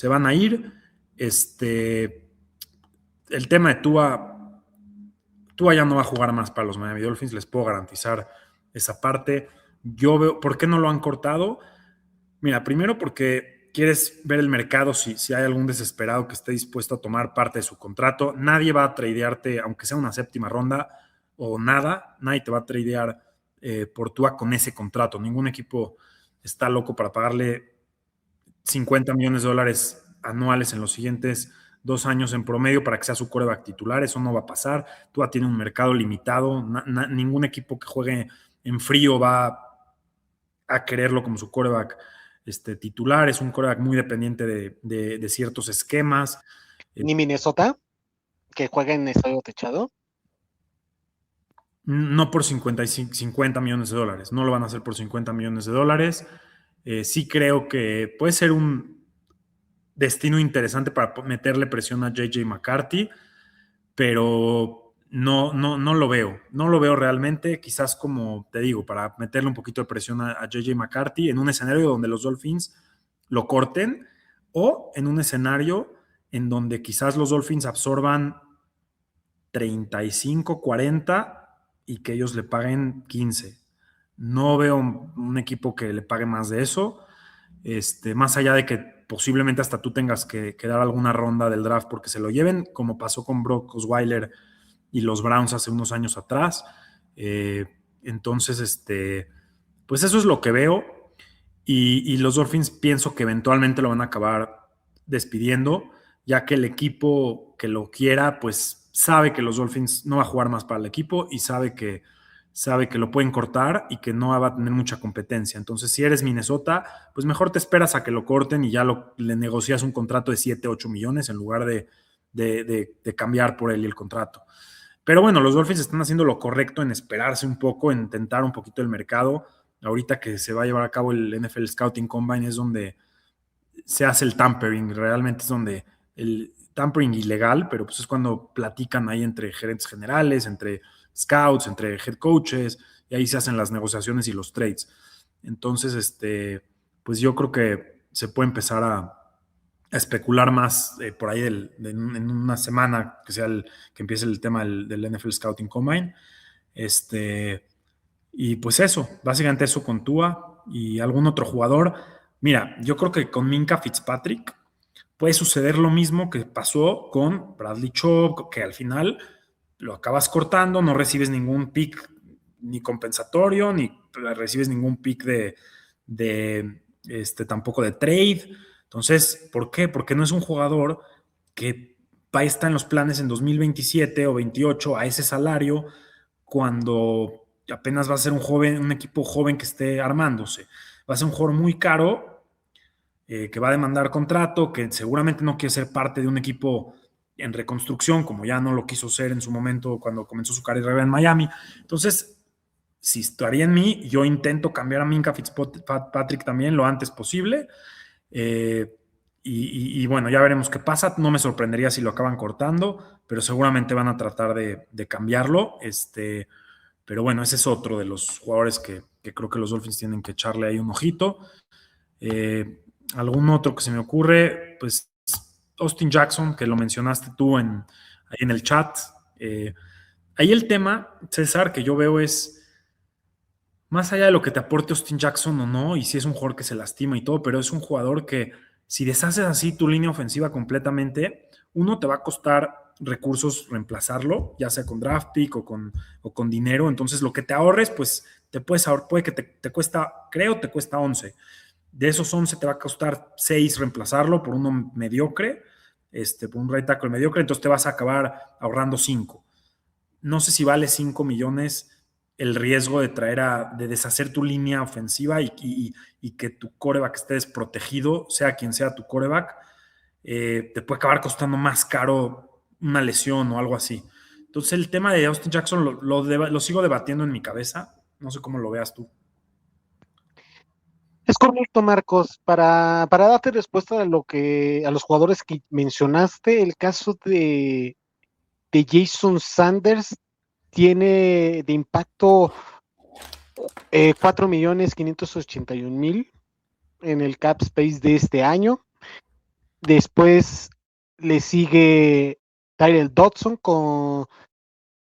van a ir. El tema de Tua ya no va a jugar más para los Miami Dolphins, les puedo garantizar esa parte. Yo veo, ¿por qué no lo han cortado? Mira, primero porque quieres ver el mercado, si hay algún desesperado que esté dispuesto a tomar parte de su contrato. Nadie va a tradearte, aunque sea una 7ª ronda o nada, nadie te va a tradear por Tua con ese contrato. Ningún equipo está loco para pagarle $50 millones anuales en los siguientes 2 años en promedio para que sea su quarterback titular. Eso no va a pasar. Tua tiene un mercado limitado. Ningún equipo que juegue en frío va a quererlo como su quarterback titular. Es un quarterback muy dependiente de ciertos esquemas. ¿Ni Minnesota, que juega en estadio techado? No por $50 millones. No lo van a hacer por $50 millones. Sí creo que puede ser un destino interesante para meterle presión a JJ McCarthy, pero no lo veo. No lo veo realmente. Quizás, como te digo, para meterle un poquito de presión a JJ McCarthy en un escenario donde los Dolphins lo corten, o en un escenario en donde quizás los Dolphins absorban 35-40 y que ellos le paguen 15. No veo un equipo que le pague más de eso, más allá de que posiblemente hasta tú tengas que dar alguna ronda del draft porque se lo lleven, como pasó con Brock Osweiler y los Browns hace unos años atrás. Entonces, pues eso es lo que veo, y los Dolphins pienso que eventualmente lo van a acabar despidiendo, ya que el equipo que lo quiera, pues sabe que los Dolphins no va a jugar más para el equipo y sabe que lo pueden cortar y que no va a tener mucha competencia. Entonces, si eres Minnesota, pues mejor te esperas a que lo corten y ya le negocias un contrato de 7-8 millones en lugar de cambiar por él y el contrato. Pero bueno, los Dolphins están haciendo lo correcto en esperarse un poco, en tentar un poquito el mercado. Ahorita que se va a llevar a cabo el NFL Scouting Combine es donde se hace el tampering, realmente es donde el tampering ilegal, pero pues es cuando platican ahí entre gerentes generales, entre scouts, entre head coaches, y ahí se hacen las negociaciones y los trades. Entonces, pues yo creo que se puede empezar a especular más por ahí en una semana que empiece el tema del NFL Scouting Combine. Y pues eso, básicamente eso con Tua y algún otro jugador. Mira, yo creo que con Minkah Fitzpatrick puede suceder lo mismo que pasó con Bradley Chubb, que al final lo acabas cortando, no recibes ningún pick ni compensatorio, ni recibes ningún pick tampoco de trade. Entonces, ¿por qué? Porque no es un jugador que va a estar en los planes en 2027 o 28 a ese salario cuando apenas va a ser un equipo joven que esté armándose. Va a ser un jugador muy caro, que va a demandar contrato, que seguramente no quiere ser parte de un equipo en reconstrucción, como ya no lo quiso ser en su momento cuando comenzó su carrera en Miami. Entonces, si estaría en mí, yo intento cambiar a Minkah Fitzpatrick también lo antes posible. Y bueno, ya veremos qué pasa. No me sorprendería si lo acaban cortando, pero seguramente van a tratar de cambiarlo. Pero bueno, ese es otro de los jugadores que creo que los Dolphins tienen que echarle ahí un ojito. Algún otro que se me ocurre, pues Austin Jackson, que lo mencionaste tú ahí en el chat. Ahí el tema, César, que yo veo es, más allá de lo que te aporte Austin Jackson o no, y si es un jugador que se lastima y todo, pero es un jugador que si deshaces así tu línea ofensiva completamente, uno te va a costar recursos reemplazarlo, ya sea con draft pick o con dinero. Entonces lo que te ahorres, pues te puedes ahorrar, puede que te cuesta, creo, te cuesta 11. De esos 11 te va a costar 6 reemplazarlo por uno mediocre, por un right tackle mediocre, entonces te vas a acabar ahorrando 5. No sé si vale 5 millones el riesgo de deshacer tu línea ofensiva y que tu coreback esté desprotegido, sea quien sea tu coreback, te puede acabar costando más caro una lesión o algo así. Entonces el tema de Austin Jackson lo sigo debatiendo en mi cabeza, no sé cómo lo veas tú. Es correcto, Marcos. Para darte respuesta a los jugadores que mencionaste, el caso de Jason Sanders tiene de impacto 4.581.000 en el cap space de este año. Después le sigue Tyrell Dodson con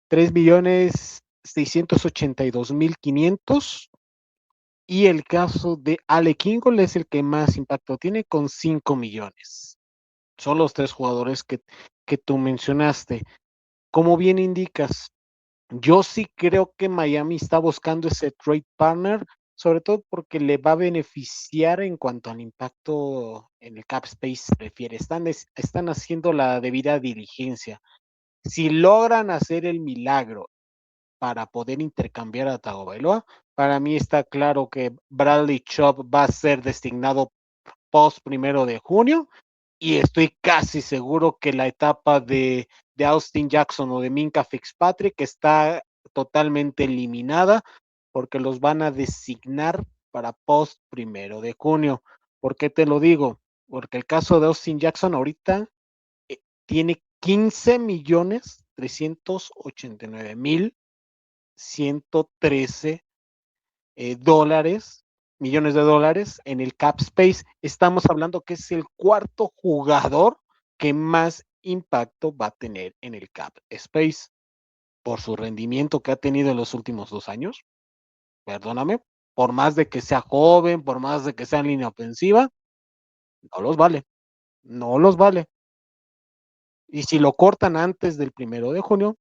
3.682.500. Y el caso de Alec Ingold es el que más impacto tiene con 5 millones. Son los 3 jugadores que tú mencionaste. Como bien indicas, yo sí creo que Miami está buscando ese trade partner, sobre todo porque le va a beneficiar en cuanto al impacto en el cap space refiere. Están haciendo la debida diligencia. Si logran hacer el milagro para poder intercambiar a Tagovailoa, para mí está claro que Bradley Chubb va a ser designado post 1 de junio y estoy casi seguro que la etapa de Austin Jackson o de Minkah Fitzpatrick está totalmente eliminada porque los van a designar para post 1 de junio. ¿Por qué te lo digo? Porque el caso de Austin Jackson ahorita tiene 15.389.113 millones de dólares en el cap space. Estamos hablando que es el cuarto jugador que más impacto va a tener en el cap space por su rendimiento que ha tenido en los últimos 2 años. Perdóname, por más de que sea joven, por más de que sea en línea ofensiva, no los vale. No los vale. Y si lo cortan antes del 1 de junio,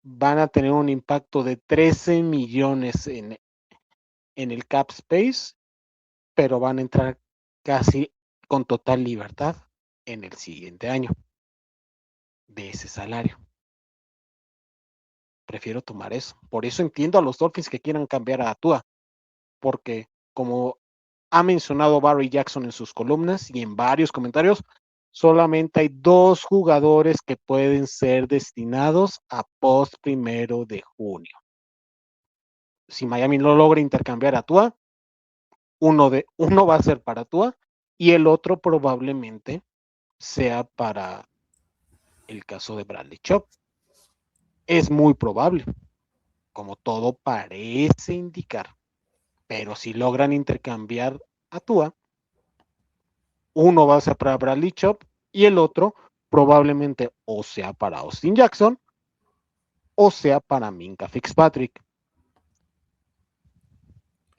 van a tener un impacto de 13 millones en el cap space, pero van a entrar casi con total libertad en el siguiente año de ese salario. Prefiero tomar eso. Por eso entiendo a los Dolphins que quieran cambiar a Tua, porque como ha mencionado Barry Jackson en sus columnas y en varios comentarios, solamente hay 2 jugadores que pueden ser destinados a post 1 de junio. Si Miami no logra intercambiar a Tua, uno va a ser para Tua y el otro probablemente sea para el caso de Bradley Chubb. Es muy probable, como todo parece indicar, pero si logran intercambiar a Tua, uno va a ser para Bradley Chubb y el otro probablemente o sea para Austin Jackson o sea para Minkah Fitzpatrick.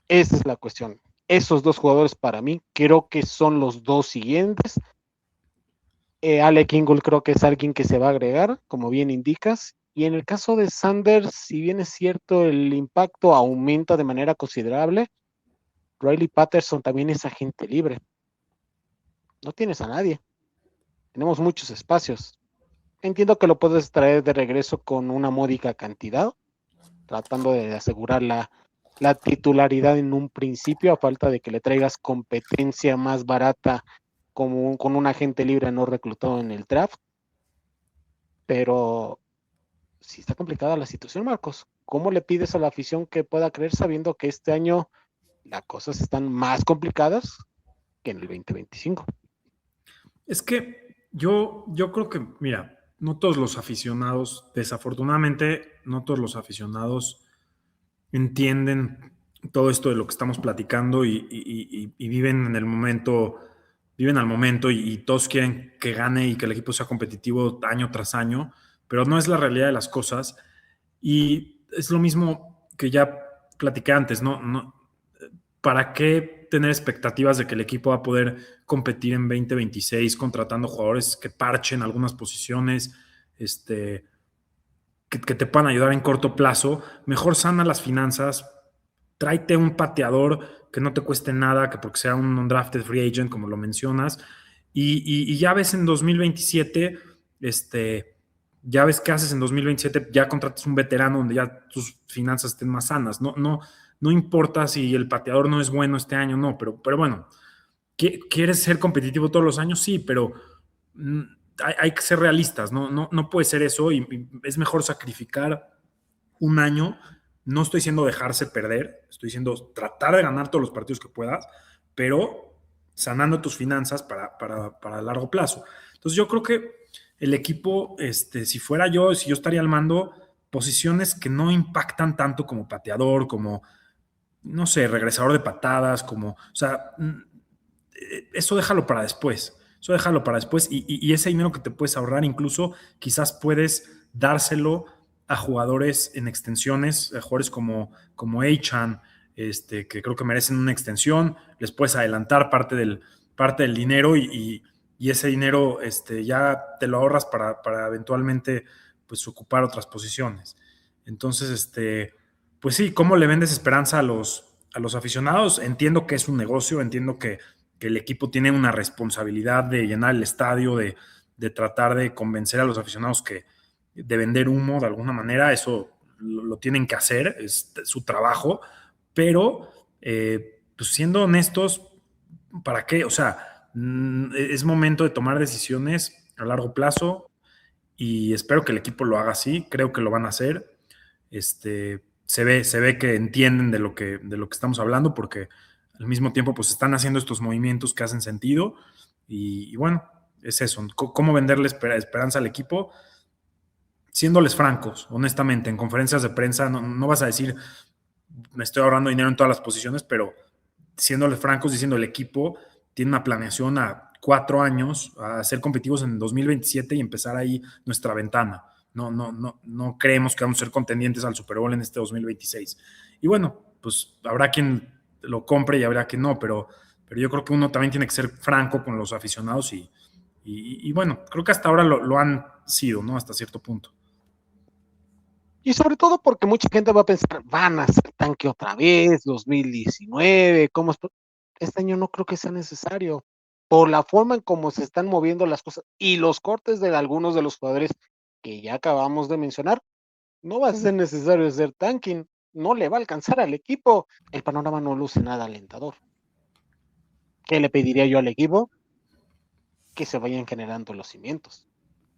Esa es la cuestión. Esos dos jugadores para mí creo que son los dos siguientes. Alec Ingold creo que es alguien que se va a agregar, como bien indicas. Y en el caso de Sanders, si bien es cierto, el impacto aumenta de manera considerable, Riley Patterson también es agente libre. No tienes a nadie. Tenemos muchos espacios. Entiendo que lo puedes traer de regreso con una módica cantidad, tratando de asegurar la titularidad en un principio, a falta de que le traigas competencia más barata como con un agente libre no reclutado en el draft. Pero sí está complicada la situación, Marcos. ¿Cómo le pides a la afición que pueda creer sabiendo que este año las cosas están más complicadas que en el 2025? Es que yo creo que, mira, no todos los aficionados, desafortunadamente, no todos los aficionados entienden todo esto de lo que estamos platicando y viven en el momento, viven al momento y todos quieren que gane y que el equipo sea competitivo año tras año, pero no es la realidad de las cosas. Y es lo mismo que ya platiqué antes, ¿no? ¿Para qué tener expectativas de que el equipo va a poder competir en 2026 contratando jugadores que parchen algunas posiciones, que te puedan ayudar en corto plazo? Mejor sana las finanzas, tráete un pateador que no te cueste nada, que porque sea un undrafted free agent, como lo mencionas, y ya ves en 2027, ya ves qué haces en 2027, ya contratas un veterano donde ya tus finanzas estén más sanas. No importa si el pateador no es bueno este año, no, pero bueno, ¿quieres ser competitivo todos los años? Sí, pero hay que ser realistas, no puede ser eso y es mejor sacrificar un año. No estoy diciendo dejarse perder, estoy diciendo tratar de ganar todos los partidos que puedas, pero sanando tus finanzas para largo plazo. Entonces yo creo que el equipo, si yo estaría al mando posiciones que no impactan tanto como pateador, como, no sé, regresador de patadas, o sea, eso déjalo para después. Eso déjalo para después y ese dinero que te puedes ahorrar, incluso quizás puedes dárselo a jugadores en extensiones, a jugadores como Achan, que creo que merecen una extensión, les puedes adelantar parte del dinero y ese dinero ya te lo ahorras para eventualmente pues, ocupar otras posiciones. Entonces, pues sí, ¿cómo le vendes esperanza a los aficionados? Entiendo que es un negocio, entiendo que el equipo tiene una responsabilidad de llenar el estadio, de tratar de convencer a los aficionados de vender humo de alguna manera, eso lo tienen que hacer, es su trabajo, pero pues siendo honestos, ¿para qué? O sea, es momento de tomar decisiones a largo plazo y espero que el equipo lo haga así, creo que lo van a hacer. Se ve que entienden de lo que estamos hablando porque al mismo tiempo pues están haciendo estos movimientos que hacen sentido y bueno, es eso, cómo venderle esperanza al equipo, siéndoles francos, honestamente, en conferencias de prensa no vas a decir me estoy ahorrando dinero en todas las posiciones, pero siéndoles francos, diciendo el equipo tiene una planeación a 4 años, a ser competitivos en 2027 y empezar ahí nuestra ventana. No creemos que vamos a ser contendientes al Super Bowl en este 2026. Y bueno, pues habrá quien lo compre y habrá quien no, pero yo creo que uno también tiene que ser franco con los aficionados y bueno, creo que hasta ahora lo han sido, ¿no? Hasta cierto punto. Y sobre todo porque mucha gente va a pensar, van a ser tanque otra vez, 2019, ¿cómo es? Este año no creo que sea necesario. Por la forma en cómo se están moviendo las cosas y los cortes de algunos de los jugadores que ya acabamos de mencionar, no va a ser necesario hacer tanking, no le va a alcanzar al equipo. El panorama no luce nada alentador. ¿Qué le pediría yo al equipo? Que se vayan generando los cimientos,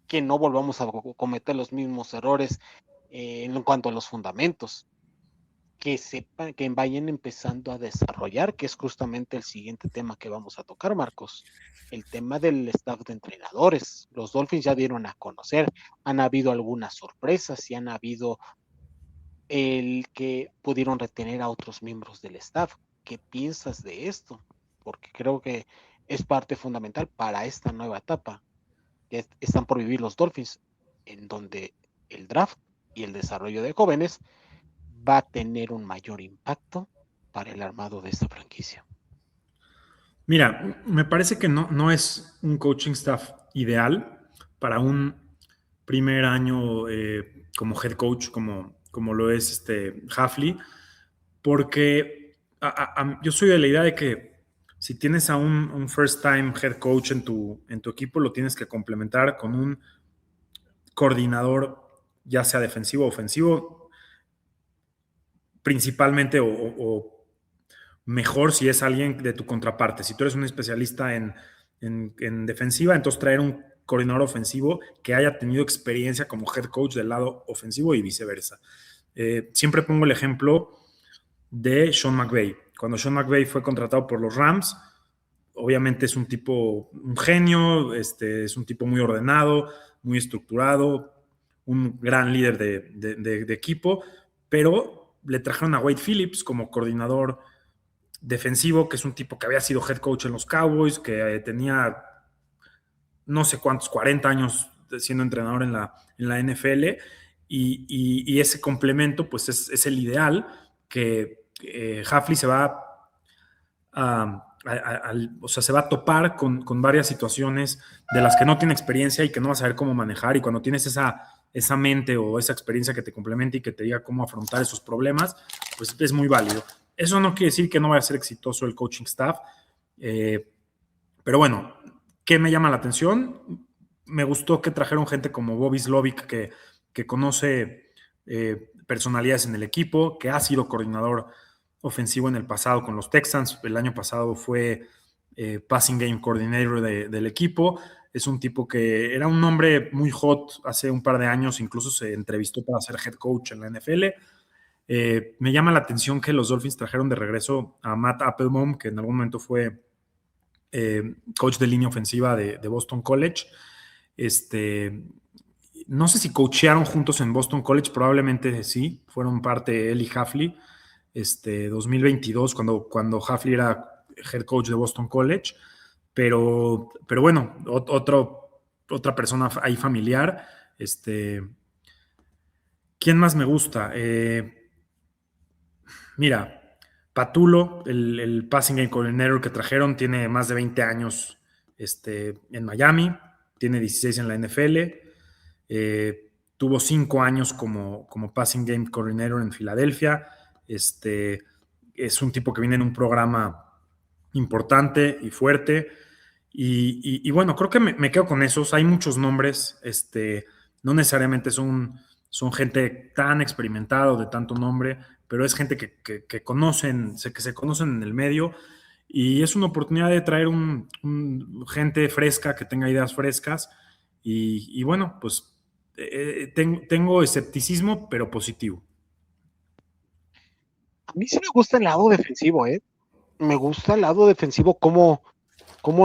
que no volvamos a cometer los mismos errores en cuanto a los fundamentos, que sepan, que vayan empezando a desarrollar, que es justamente el siguiente tema que vamos a tocar, Marcos, el tema del staff de entrenadores. Los Dolphins ya dieron a conocer, han habido algunas sorpresas y han habido el que pudieron retener a otros miembros del staff. ¿Qué piensas de esto? Porque creo que es parte fundamental para esta nueva etapa que están por vivir los Dolphins, en donde el draft y el desarrollo de jóvenes va a tener un mayor impacto para el armado de esta franquicia. Mira, me parece que no es un coaching staff ideal para un primer año como head coach, como lo es Hafley, porque yo soy de la idea de que si tienes a un first time head coach en tu equipo, lo tienes que complementar con un coordinador, ya sea defensivo o ofensivo, principalmente o mejor si es alguien de tu contraparte. Si tú eres un especialista en defensiva, entonces traer un coordinador ofensivo que haya tenido experiencia como head coach del lado ofensivo y viceversa. Siempre pongo el ejemplo de Sean McVay. Cuando Sean McVay fue contratado por los Rams, obviamente es un tipo, un genio, es un tipo muy ordenado, muy estructurado, un gran líder de equipo, pero le trajeron a Wade Phillips como coordinador defensivo, que es un tipo que había sido head coach en los Cowboys, que tenía no sé cuántos, 40 años siendo entrenador en la NFL, y ese complemento pues es el ideal, que Hafley se va o sea, se va a topar con varias situaciones de las que no tiene experiencia y que no va a saber cómo manejar, y cuando tienes esa mente o esa experiencia que te complemente y que te diga cómo afrontar esos problemas, pues es muy válido. Eso no quiere decir que no vaya a ser exitoso el coaching staff, pero bueno, ¿qué me llama la atención? Me gustó que trajeron gente como Bobby Slovic, que conoce personalidades en el equipo, que ha sido coordinador ofensivo en el pasado con los Texans. El año pasado fue passing game coordinator del equipo. Es un tipo que era un nombre muy hot hace un par de años, incluso se entrevistó para ser head coach en la NFL. Me llama la atención que los Dolphins trajeron de regreso a Matt Applebaum, que en algún momento fue coach de línea ofensiva de Boston College. No sé si coachearon juntos en Boston College, probablemente sí, fueron parte él y Hafley, 2022, cuando Hafley era head coach de Boston College, pero bueno, otra persona ahí familiar. ¿Quién más me gusta? Mira, Patulo, el passing game coordinator que trajeron, tiene más de 20 años en Miami, tiene 16 en la NFL, tuvo 5 años como passing game coordinator en Filadelfia. Es un tipo que viene en un programa importante y fuerte. Y bueno, creo que me quedo con esos. Hay muchos nombres, no necesariamente son gente tan experimentada o de tanto nombre, pero es gente que conocen, que se conocen en el medio, y es una oportunidad de traer gente fresca que tenga ideas frescas. Y bueno, pues tengo escepticismo, pero positivo. A mí sí me gusta el lado defensivo, ¿eh? Me gusta el lado defensivo, cómo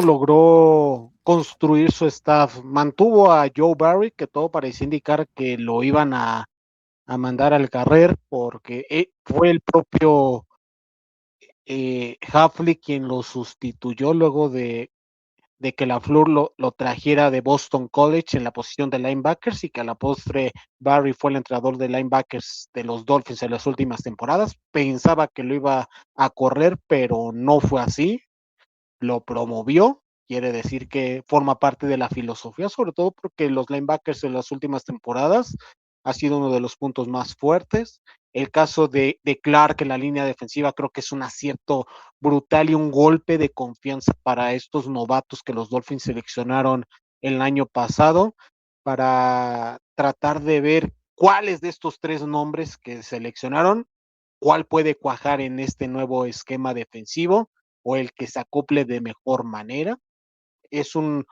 logró construir su staff. Mantuvo a Joe Barry, que todo parecía indicar que lo iban a mandar al carrer, porque fue el propio Hafley quien lo sustituyó luego de que LaFleur lo trajera de Boston College en la posición de linebackers, y que a la postre Barry fue el entrenador de linebackers de los Dolphins en las últimas temporadas. Pensaba que lo iba a correr, pero no fue así. Lo promovió, quiere decir que forma parte de la filosofía, sobre todo porque los linebackers en las últimas temporadas ha sido uno de los puntos más fuertes. El caso de Clark en la línea defensiva creo que es un acierto brutal y un golpe de confianza para estos novatos que los Dolphins seleccionaron el año pasado, para tratar de ver cuáles de estos tres nombres que seleccionaron, cuál puede cuajar en este nuevo esquema defensivo, o el que se acople de mejor manera. Es un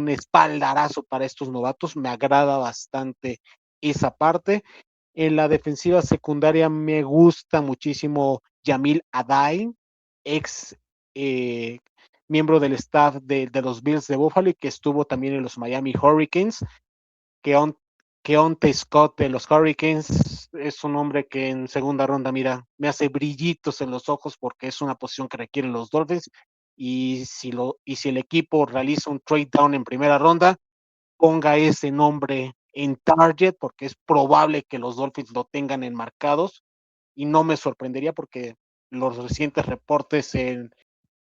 espaldarazo para estos novatos, me agrada bastante esa parte. En la defensiva secundaria me gusta muchísimo Yamil Adai, ex eh, miembro del staff de los Bills de Buffalo, y que estuvo también en los Miami Hurricanes. Keontae Scott de los Hurricanes es un hombre que en segunda ronda, mira, me hace brillitos en los ojos, porque es una posición que requieren los Dolphins, y si el equipo realiza un trade down en primera ronda, ponga ese nombre en target, porque es probable que los Dolphins lo tengan enmarcados, y no me sorprendería porque los recientes reportes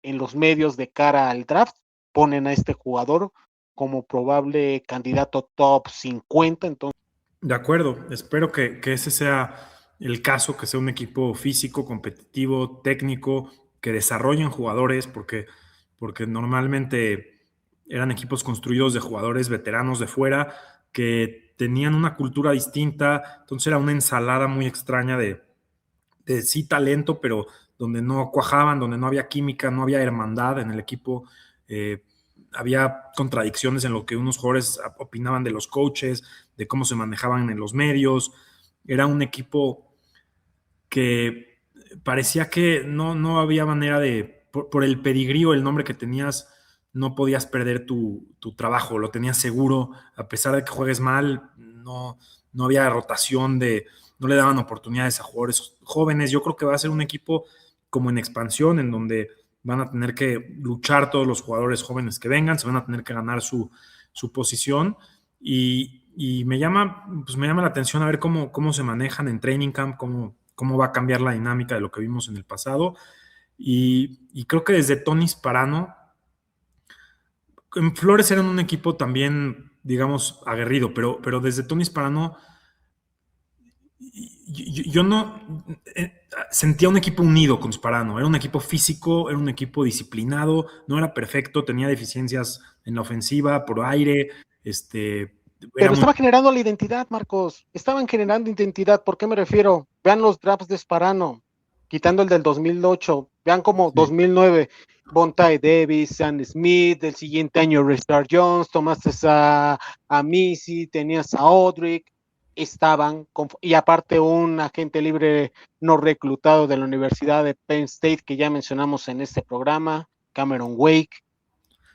en los medios de cara al draft ponen a este jugador como probable candidato top 50. Entonces, de acuerdo, espero que ese sea el caso, que sea un equipo físico, competitivo, técnico, que desarrollen jugadores, porque normalmente eran equipos construidos de jugadores veteranos de fuera que tenían una cultura distinta, entonces era una ensalada muy extraña de sí talento, pero donde no cuajaban, donde no había química, no había hermandad en el equipo. Había contradicciones en lo que unos jugadores opinaban de los coaches, de cómo se manejaban en los medios. Era un equipo que parecía que no había manera de, por el pedigrí, el nombre que tenías, no podías perder tu trabajo, lo tenías seguro, a pesar de que juegues mal, no había rotación no le daban oportunidades a jugadores jóvenes. Yo creo que va a ser un equipo como en expansión, en donde van a tener que luchar todos los jugadores jóvenes que vengan, se van a tener que ganar su posición y me llama la atención a ver cómo se manejan en training camp, cómo va a cambiar la dinámica de lo que vimos en el pasado. Y creo que desde Tony Sparano, en Flores eran un equipo también, digamos, aguerrido, pero desde Tony Sparano yo no sentía un equipo unido con Sparano. Era un equipo físico, era un equipo disciplinado, no era perfecto, tenía deficiencias en la ofensiva, por aire, pero estaba generando la identidad, Marcos. Estaban generando identidad. ¿Por qué me refiero? Vean los drafts de Sparano, quitando el del 2008. Vean como 2009, Vontae Davis, Sam Smith, el siguiente año Restart Jones, tomaste a Missy, tenías a Odrick, y aparte un agente libre no reclutado de la Universidad de Penn State que ya mencionamos en este programa, Cameron Wake.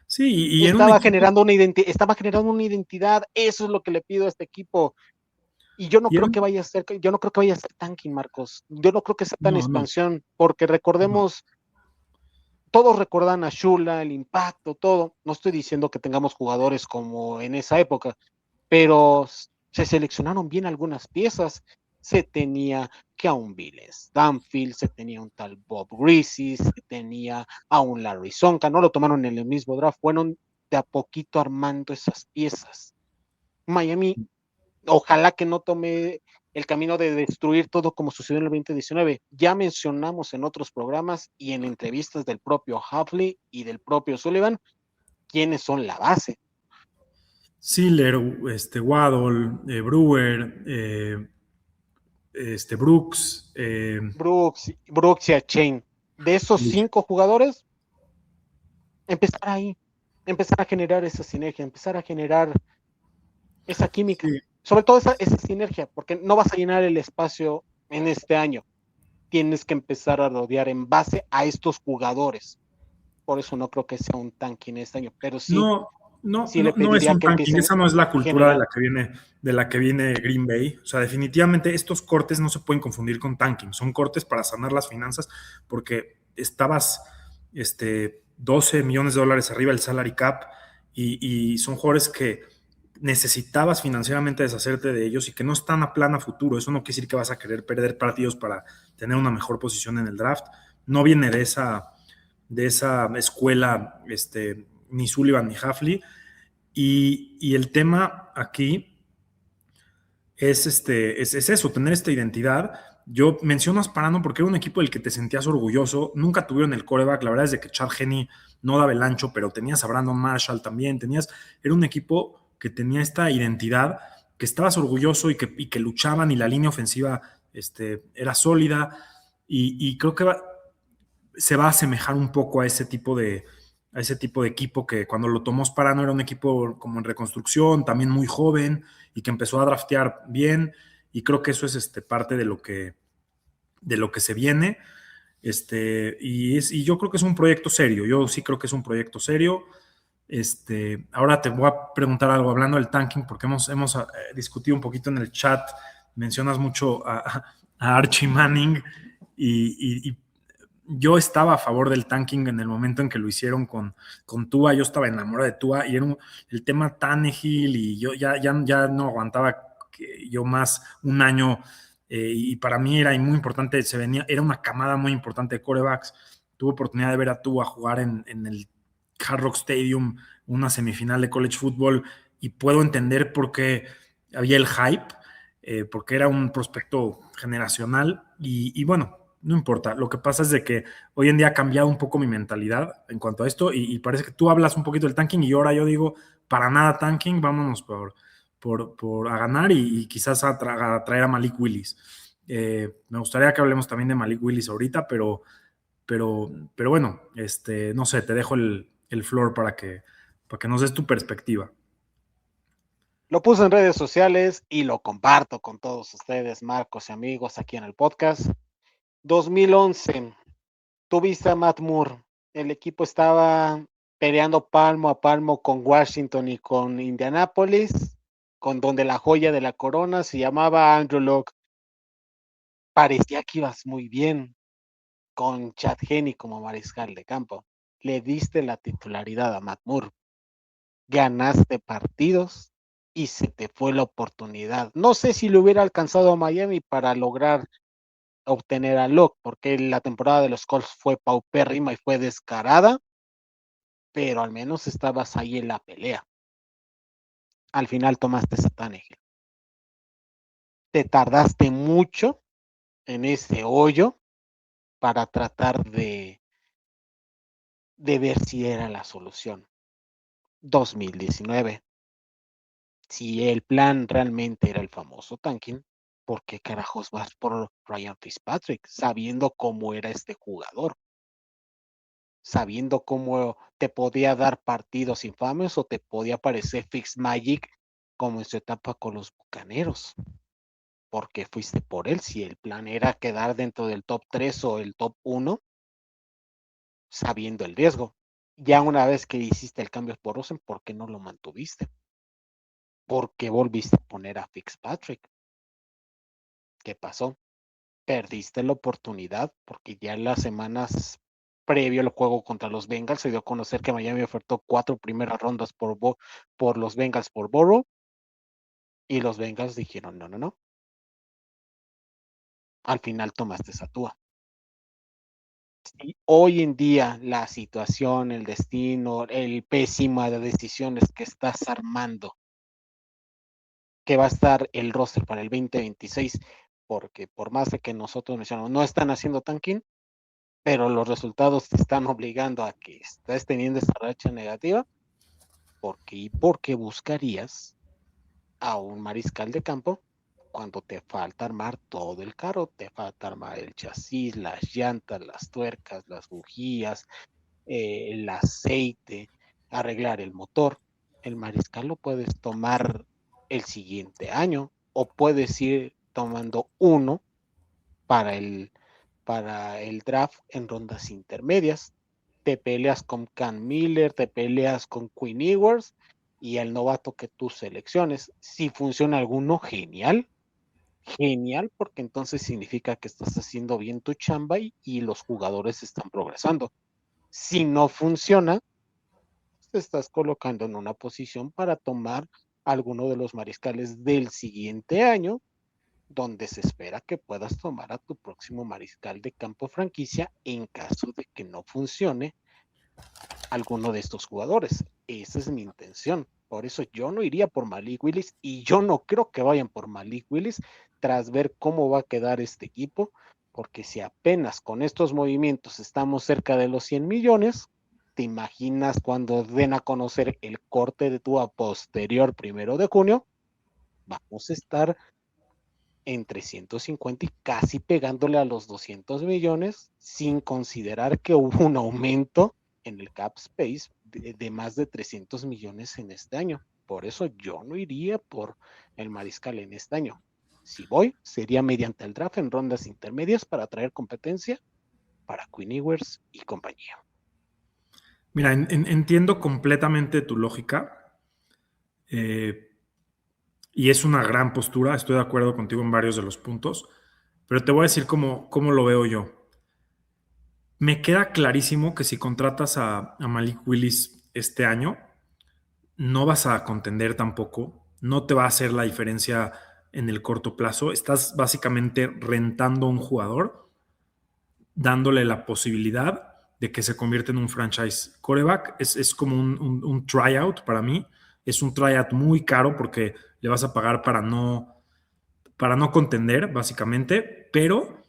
Sí, y estaba generando una identidad, eso es lo que le pido a este equipo. Y yo no creo que vaya a ser tanking, Marcos. Yo no creo que sea tan expansión, porque recordemos, todos recuerdan a Shula, el impacto, todo. No estoy diciendo que tengamos jugadores como en esa época, pero se seleccionaron bien algunas piezas. Se tenía que a un Bill Stanfield, se tenía un tal Bob Greasy, se tenía a un Larry Sonka, no lo tomaron en el mismo draft, fueron de a poquito armando esas piezas. Miami, ojalá que no tome el camino de destruir todo como sucedió en el 2019. Ya mencionamos en otros programas y en entrevistas del propio Hafley y del propio Sullivan quiénes son la base. Siller, Waddle, Brewer, Brooks. Brooks y a Chain. De esos 5 jugadores, empezar ahí, empezar a generar esa sinergia, empezar a generar esa química. Sí. Sobre todo esa sinergia, porque no vas a llenar el espacio en este año. Tienes que empezar a rodear en base a estos jugadores. Por eso no creo que sea un tanking este año, pero sí. No es un tanking, esa no es la cultura de la que viene Green Bay. O sea, definitivamente estos cortes no se pueden confundir con tanking. Son cortes para sanar las finanzas porque estabas 12 millones de dólares arriba del salary cap y son jugadores que necesitabas financieramente deshacerte de ellos y que no están a plan a futuro. Eso no quiere decir que vas a querer perder partidos para tener una mejor posición en el draft. No viene de esa escuela ni Sullivan ni Hafley. Y el tema aquí es eso, tener esta identidad. Yo menciono a Sparano porque era un equipo del que te sentías orgulloso. Nunca tuvieron el quarterback. La verdad es de que Chad Henne no daba el ancho, pero tenías a Brandon Marshall también. Era un equipo que tenía esta identidad, que estabas orgulloso y que luchaban y la línea ofensiva era sólida. Y creo que se va a asemejar un poco a ese tipo de equipo que cuando lo tomó Sparano era un equipo como en reconstrucción, también muy joven y que empezó a draftear bien, y creo que eso es parte de lo que se viene, y yo creo que es un proyecto serio. Yo sí creo que es un proyecto serio. Ahora te voy a preguntar algo hablando del tanking, porque hemos discutido un poquito en el chat. Mencionas mucho a Archie Manning y yo estaba a favor del tanking en el momento en que lo hicieron con Tua. Yo estaba enamorado de Tua y era el tema Tannehill y yo ya no aguantaba yo más un año, y para mí era muy importante, era una camada muy importante de quarterbacks. tuve oportunidad de ver a Tua jugar en el Hard Rock Stadium, una semifinal de college football, y puedo entender por qué había el hype, porque era un prospecto generacional y bueno, no importa. Lo que pasa es de que hoy en día ha cambiado un poco mi mentalidad en cuanto a esto y parece que tú hablas un poquito del tanking y ahora yo digo, para nada tanking, vámonos por a ganar y quizás a traer a Malik Willis. Me gustaría que hablemos también de Malik Willis ahorita, pero bueno, no sé, te dejo el floor para que nos des tu perspectiva. Lo puse en redes sociales y lo comparto con todos ustedes, Marcos y amigos, aquí en el podcast. 2011, tuviste a Matt Moore. El equipo estaba peleando palmo a palmo con Washington y con Indianapolis, con donde la joya de la corona se llamaba Andrew Luck. Parecía que ibas muy bien con Chad Henne como mariscal de campo. Le diste la titularidad a Matt Moore. Ganaste partidos y se te fue la oportunidad. No sé si le hubiera alcanzado a Miami para lograr obtener a Luck, porque la temporada de los Colts fue paupérrima y fue descarada, pero al menos estabas ahí en la pelea. Al final tomaste a Tannehill. Te tardaste mucho en ese hoyo para tratar de ver si era la solución. 2019. Si el plan realmente era el famoso tanking, ¿por qué carajos vas por Ryan Fitzpatrick sabiendo cómo era este jugador? Sabiendo cómo te podía dar partidos infames o te podía parecer Fitzmagic como en su etapa con los Bucaneros. ¿Por qué fuiste por él? Si el plan era quedar dentro del top 3 o el top 1, sabiendo el riesgo. Ya una vez que hiciste el cambio por Rosen, ¿por qué no lo mantuviste? ¿Por qué volviste a poner a Fitzpatrick? ¿Qué pasó? Perdiste la oportunidad porque ya en las semanas previo al juego contra los Bengals se dio a conocer que Miami ofertó 4 primeras rondas por los Bengals por Burrow y los Bengals dijeron no. Al final tomaste esa Tua. Y hoy en día la situación, el destino, el pésima de decisiones que estás armando, que va a estar el roster para el 2026, porque por más de que nosotros mencionamos, no están haciendo tanking, pero los resultados te están obligando a que estés teniendo esa racha negativa, ¿por qué buscarías a un mariscal de campo cuando te falta armar todo el carro? Te falta armar el chasis, las llantas, las tuercas, las bujías, el aceite, arreglar el motor. El mariscal lo puedes tomar el siguiente año o puedes ir tomando uno para el draft en rondas intermedias. Te peleas con Cam Miller, te peleas con Quinn Ewers y el novato que tú selecciones. Si funciona alguno, genial, porque entonces significa que estás haciendo bien tu chamba y los jugadores están progresando. Si no funciona, te estás colocando en una posición para tomar alguno de los mariscales del siguiente año, donde se espera que puedas tomar a tu próximo mariscal de campo franquicia en caso de que no funcione alguno de estos jugadores. Esa es mi intención. Por eso yo no iría por Malik Willis y yo no creo que vayan por Malik Willis tras ver cómo va a quedar este equipo, porque si apenas con estos movimientos estamos cerca de los 100 millones, ¿te imaginas cuando den a conocer el corte de Tua posterior 1 de junio? Vamos a estar entre 150 y casi pegándole a los 200 millones, sin considerar que hubo un aumento en el cap space de más de 300 millones en este año. Por eso yo no iría por el mariscal en este año. Si voy, sería mediante el draft en rondas intermedias para traer competencia para Quinn Ewers y compañía. Mira, entiendo completamente tu lógica. Y es una gran postura, estoy de acuerdo contigo en varios de los puntos, pero te voy a decir cómo lo veo yo. Me queda clarísimo que si contratas a Malik Willis este año, no vas a contender tampoco, no te va a hacer la diferencia en el corto plazo. Estás básicamente rentando a un jugador, dándole la posibilidad de que se convierte en un franchise quarterback. Es como un tryout para mí. Es un tryout muy caro porque le vas a pagar para no contender, básicamente, pero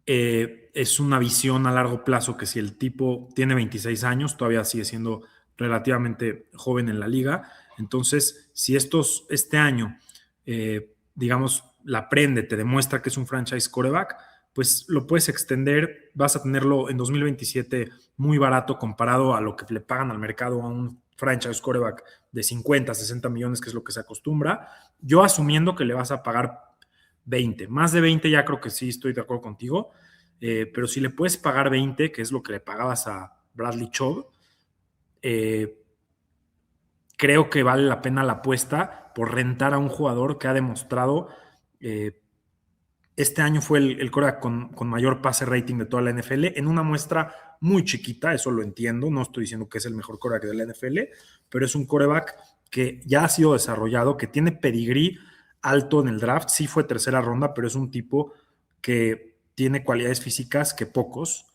es una visión a largo plazo que si el tipo tiene 26 años, todavía sigue siendo relativamente joven en la liga. Entonces, si este año, digamos, la aprende, te demuestra que es un franchise quarterback, pues lo puedes extender, vas a tenerlo en 2027 muy barato comparado a lo que le pagan al mercado a un franchise quarterback de 50, 60 millones, que es lo que se acostumbra. Yo asumiendo que le vas a pagar 20, más de 20 ya creo que sí, estoy de acuerdo contigo, pero si le puedes pagar 20, que es lo que le pagabas a Bradley Chubb, creo que vale la pena la apuesta por rentar a un jugador que ha demostrado, este año fue el quarterback con mayor pase rating de toda la NFL, en una muestra muy chiquita, eso lo entiendo, no estoy diciendo que es el mejor quarterback de la NFL, pero es un quarterback que ya ha sido desarrollado, que tiene pedigrí alto en el draft, sí fue tercera ronda, pero es un tipo que tiene cualidades físicas que pocos,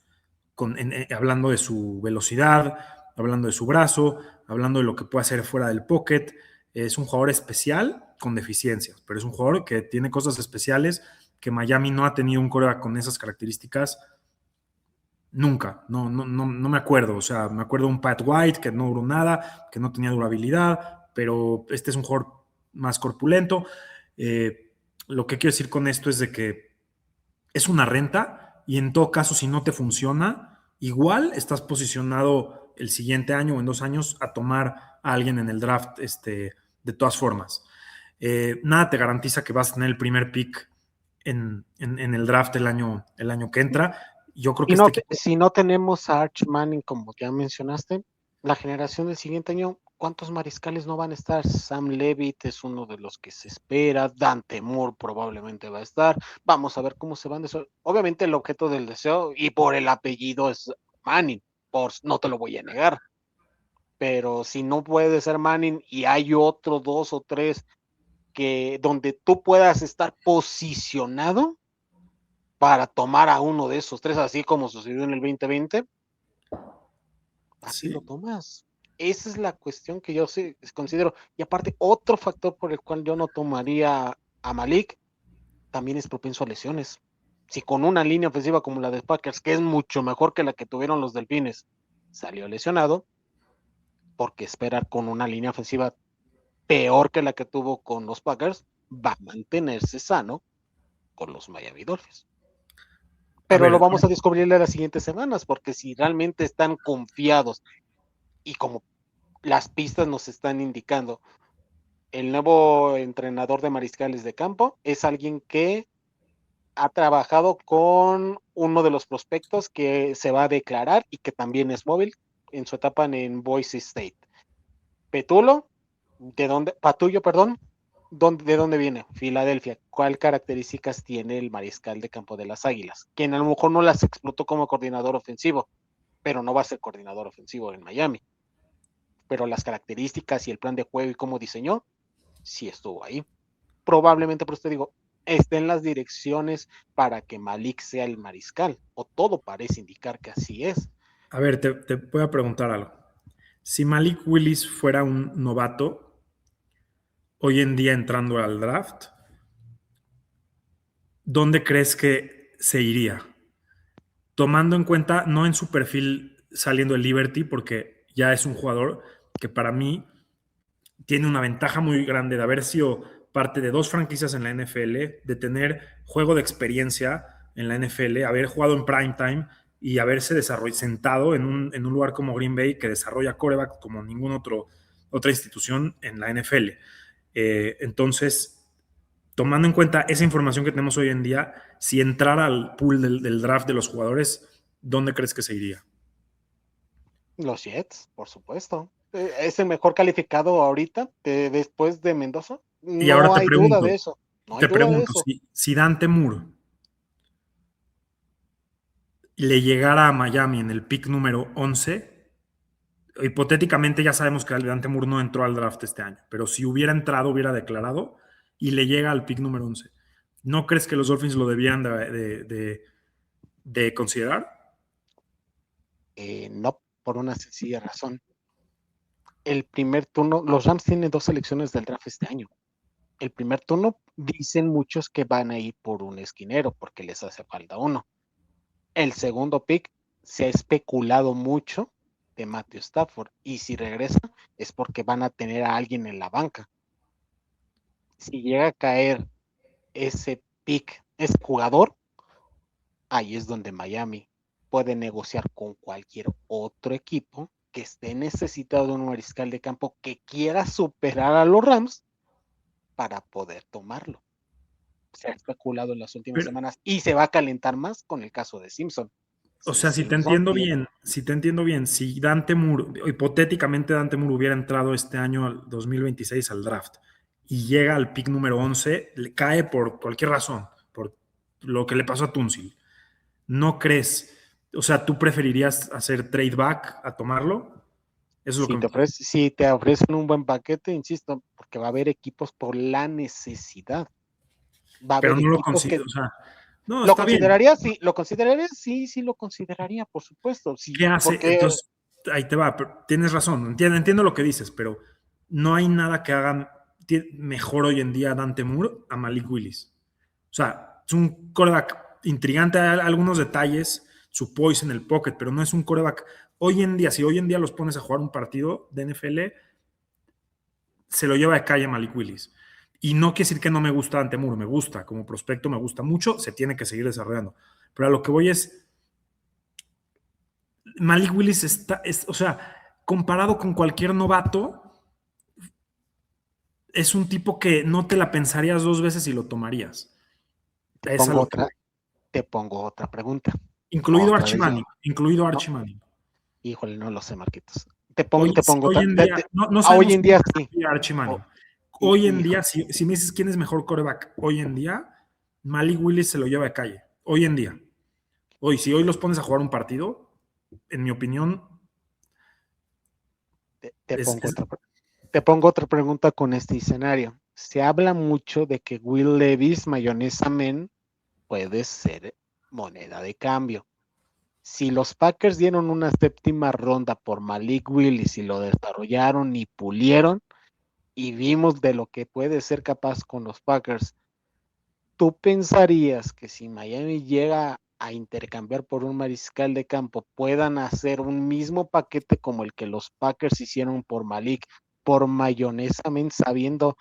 hablando de su velocidad, hablando de su brazo, hablando de lo que puede hacer fuera del pocket. Es un jugador especial con deficiencias, pero es un jugador que tiene cosas especiales que Miami no ha tenido un quarterback con esas características nunca. No me acuerdo. O sea, me acuerdo de un Pat White que no duró nada, que no tenía durabilidad, pero este es un jugador más corpulento. Lo que quiero decir con esto es de que es una renta y en todo caso, si no te funciona, igual estás posicionado el siguiente año o en 2 años a tomar a alguien en el draft, de todas formas. Nada te garantiza que vas a tener el primer pick en el draft el año que entra. Yo creo que Si no tenemos a Arch Manning, como ya mencionaste, la generación del siguiente año, ¿cuántos mariscales no van a estar? Sam Levitt es uno de los que se espera, Dante Moore probablemente va a estar, vamos a ver cómo se van de eso. Obviamente el objeto del deseo y por el apellido es Manning, no te lo voy a negar, pero si no puede ser Manning y hay otro 2 o 3 que donde tú puedas estar posicionado para tomar a uno de esos 3, así como sucedió en el 2020, así sí. lo tomas. Esa es la cuestión que yo sí considero. Y aparte, otro factor por el cual yo no tomaría a Malik, también es propenso a lesiones. Si con una línea ofensiva como la de Packers, que es mucho mejor que la que tuvieron los Delfines, salió lesionado, porque esperar con una línea ofensiva peor que la que tuvo con los Packers, va a mantenerse sano con los Miami Dolphins. Pero lo vamos a descubrirle las siguientes semanas, porque si realmente están confiados y como las pistas nos están indicando, el nuevo entrenador de mariscales de campo es alguien que ha trabajado con uno de los prospectos que se va a declarar y que también es móvil en su etapa en Boise State. Patullo, perdón, ¿de dónde viene? Filadelfia. ¿Cuál características tiene el mariscal de campo de las Águilas? Quien a lo mejor no las explotó como coordinador ofensivo, pero no va a ser coordinador ofensivo en Miami. Pero las características y el plan de juego y cómo diseñó, sí estuvo ahí. Probablemente, por eso te digo, estén las direcciones para que Malik sea el mariscal, o todo parece indicar que así es. A ver, te voy a preguntar algo. Si Malik Willis fuera un novato, hoy en día entrando al draft, ¿dónde crees que se iría? Tomando en cuenta, no en su perfil saliendo de Liberty, porque ya es un jugador que para mí tiene una ventaja muy grande de haber sido parte de 2 franquicias en la NFL, de tener juego de experiencia en la NFL, haber jugado en primetime y haberse sentado en un lugar como Green Bay, que desarrolla quarterback como ninguna otra institución en la NFL. Entonces, tomando en cuenta esa información que tenemos hoy en día, si entrara al pool del draft de los jugadores, ¿dónde crees que se iría? Los Jets, por supuesto. Es el mejor calificado ahorita, después de Mendoza. Y ahora No hay duda de eso. No hay duda de eso. Si Dante Moore le llegara a Miami en el pick número 11, hipotéticamente ya sabemos que Dante Moore no entró al draft este año, pero si hubiera entrado, hubiera declarado y le llega al pick número 11, ¿no crees que los Dolphins lo debían de considerar? No, por una sencilla razón. El primer turno, los Rams tienen 2 selecciones del draft este año. El primer turno dicen muchos que van a ir por un esquinero porque les hace falta uno. El segundo pick se ha especulado mucho de Matthew Stafford, y si regresa es porque van a tener a alguien en la banca. Si llega a caer ese pick, ese jugador, ahí es donde Miami puede negociar con cualquier otro equipo que esté necesitado de un mariscal de campo que quiera superar a los Rams para poder tomarlo. Se ha especulado en las últimas semanas y se va a calentar más con el caso de Simpson. O sea, si te entiendo bien, si Dante Moore, hipotéticamente Dante Moore hubiera entrado este año al 2026 al draft y llega al pick número 11, le cae por cualquier razón, por lo que le pasó a Tunsil. ¿No crees? O sea, ¿tú preferirías hacer trade back a tomarlo? Eso es lo que si te ofrecen un buen paquete, insisto, porque va a haber equipos por la necesidad. Pero no lo considero, o sea, no, ¿lo consideraría? Bien. Sí, ¿lo consideraría? Sí, lo consideraría, por supuesto. Sí, ¿qué hace? Porque... Entonces, ahí te va, pero tienes razón, entiendo lo que dices, pero no hay nada que hagan mejor hoy en día a Dante Moore a Malik Willis. O sea, es un quarterback intrigante, hay algunos detalles, su poise en el pocket, pero no es un quarterback. Hoy en día, si hoy en día los pones a jugar un partido de NFL, se lo lleva de calle Malik Willis. Y no quiere decir que no me gusta Dante Moore, me gusta, como prospecto me gusta mucho, se tiene que seguir desarrollando. Pero a lo que voy es, Malik Willis o sea, comparado con cualquier novato, es un tipo que no te la pensarías 2 veces y lo tomarías. Te pongo otra pregunta. Incluido Archie Manning. Híjole, no lo sé, Marquitos. Hoy en día sí. Archie Manning. Hoy en día, si me dices quién es mejor quarterback, hoy en día, Malik Willis se lo lleva de calle. Hoy en día. Si hoy los pones a jugar un partido, en mi opinión... Te pongo otra pregunta con este escenario. Se habla mucho de que Will Levis, Mayonesa Man, puede ser moneda de cambio. Si los Packers dieron una 7ª ronda por Malik Willis y lo desarrollaron y pulieron, y vimos de lo que puede ser capaz con los Packers, ¿tú pensarías que si Miami llega a intercambiar por un mariscal de campo, puedan hacer un mismo paquete como el que los Packers hicieron por Malik, por Mayonesa Man, sabiendo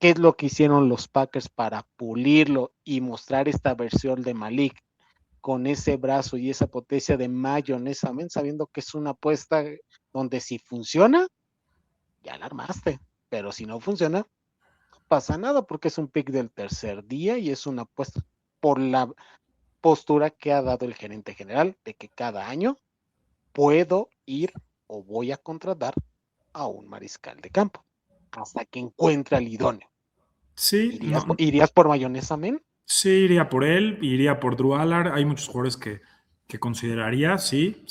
qué es lo que hicieron los Packers para pulirlo y mostrar esta versión de Malik con ese brazo y esa potencia de Mayonesa Man, sabiendo que es una apuesta donde si funciona, ya la armaste, pero si no funciona, no pasa nada porque es un pick del tercer día y es una apuesta por la postura que ha dado el gerente general de que cada año puedo ir o voy a contratar a un mariscal de campo hasta que encuentre al idóneo. Sí. ¿Irías por Mayonesa Man? Sí, iría por él, iría por Drew Allard. Hay muchos jugadores que consideraría, sí.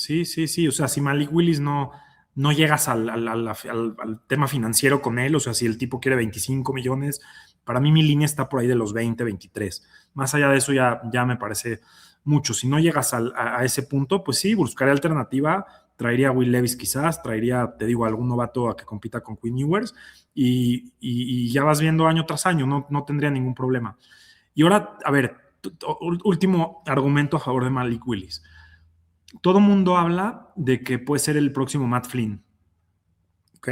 O sea, si Malik Willis no llegas al tema financiero con él, o sea, si el tipo quiere 25 millones, para mí mi línea está por ahí de los 20, 23. Más allá de eso ya me parece mucho. Si no llegas a ese punto, pues sí, buscaré alternativa. Traería a Will Levis quizás, traería, te digo, algún novato a que compita con Quinn Ewers y ya vas viendo año tras año, no tendría ningún problema. Y ahora, a ver, último argumento a favor de Malik Willis. Todo mundo habla de que puede ser el próximo Matt Flynn. ¿Ok?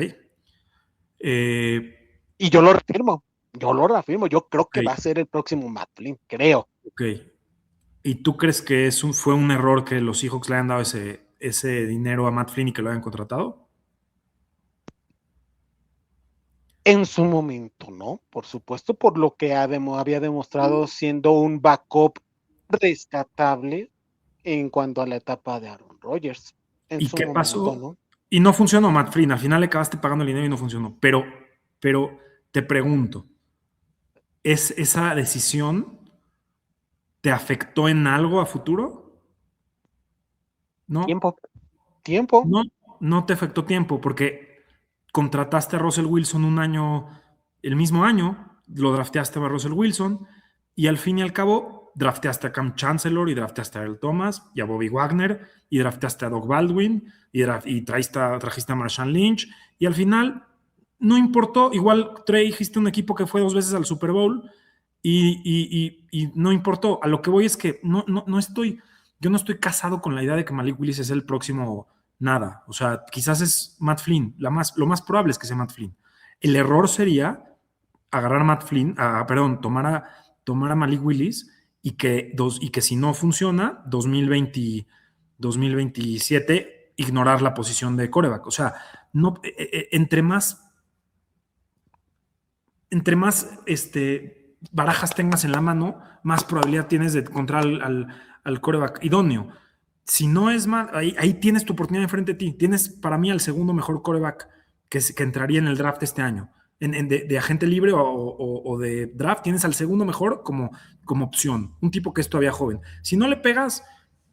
Y yo lo reafirmo. Yo creo que va a ser el próximo Matt Flynn, creo. Ok. ¿Y tú crees que fue un error que los Seahawks le hayan dado ese dinero a Matt Flynn y que lo hayan contratado? En su momento, ¿no? Por supuesto, por lo que había demostrado siendo un backup rescatable en cuanto a la etapa de Aaron Rodgers. ¿Y qué pasó? ¿No? Y no funcionó, Matt Flynn. Al final le acabaste pagando el dinero y no funcionó. Pero te pregunto, ¿esa decisión te afectó en algo a futuro? ¿No? ¿Tiempo? No te afectó tiempo porque contrataste a Russell Wilson el mismo año, lo drafteaste a Russell Wilson y al fin y al cabo drafteaste a Cam Chancellor y drafteaste a Earl Thomas y a Bobby Wagner y drafteaste a Doug Baldwin y trajiste a Marshawn Lynch y al final no importó, igual trajiste un equipo que fue 2 veces al Super Bowl y no importó. A lo que voy es que yo no estoy casado con la idea de que Malik Willis es el próximo nada. O sea, quizás es Matt Flynn. Lo más probable es que sea Matt Flynn. El error sería agarrar a Matt Flynn, tomar a Malik Willis y que si no funciona, 2027, ignorar la posición de quarterback. O sea, no, entre más barajas tengas en la mano, más probabilidad tienes de encontrar al quarterback idóneo. Si no es mal, ahí tienes tu oportunidad enfrente de ti. Tienes para mí al segundo mejor quarterback que entraría en el draft este año. De agente libre o de draft, tienes al segundo mejor como opción. Un tipo que es todavía joven. Si no le pegas,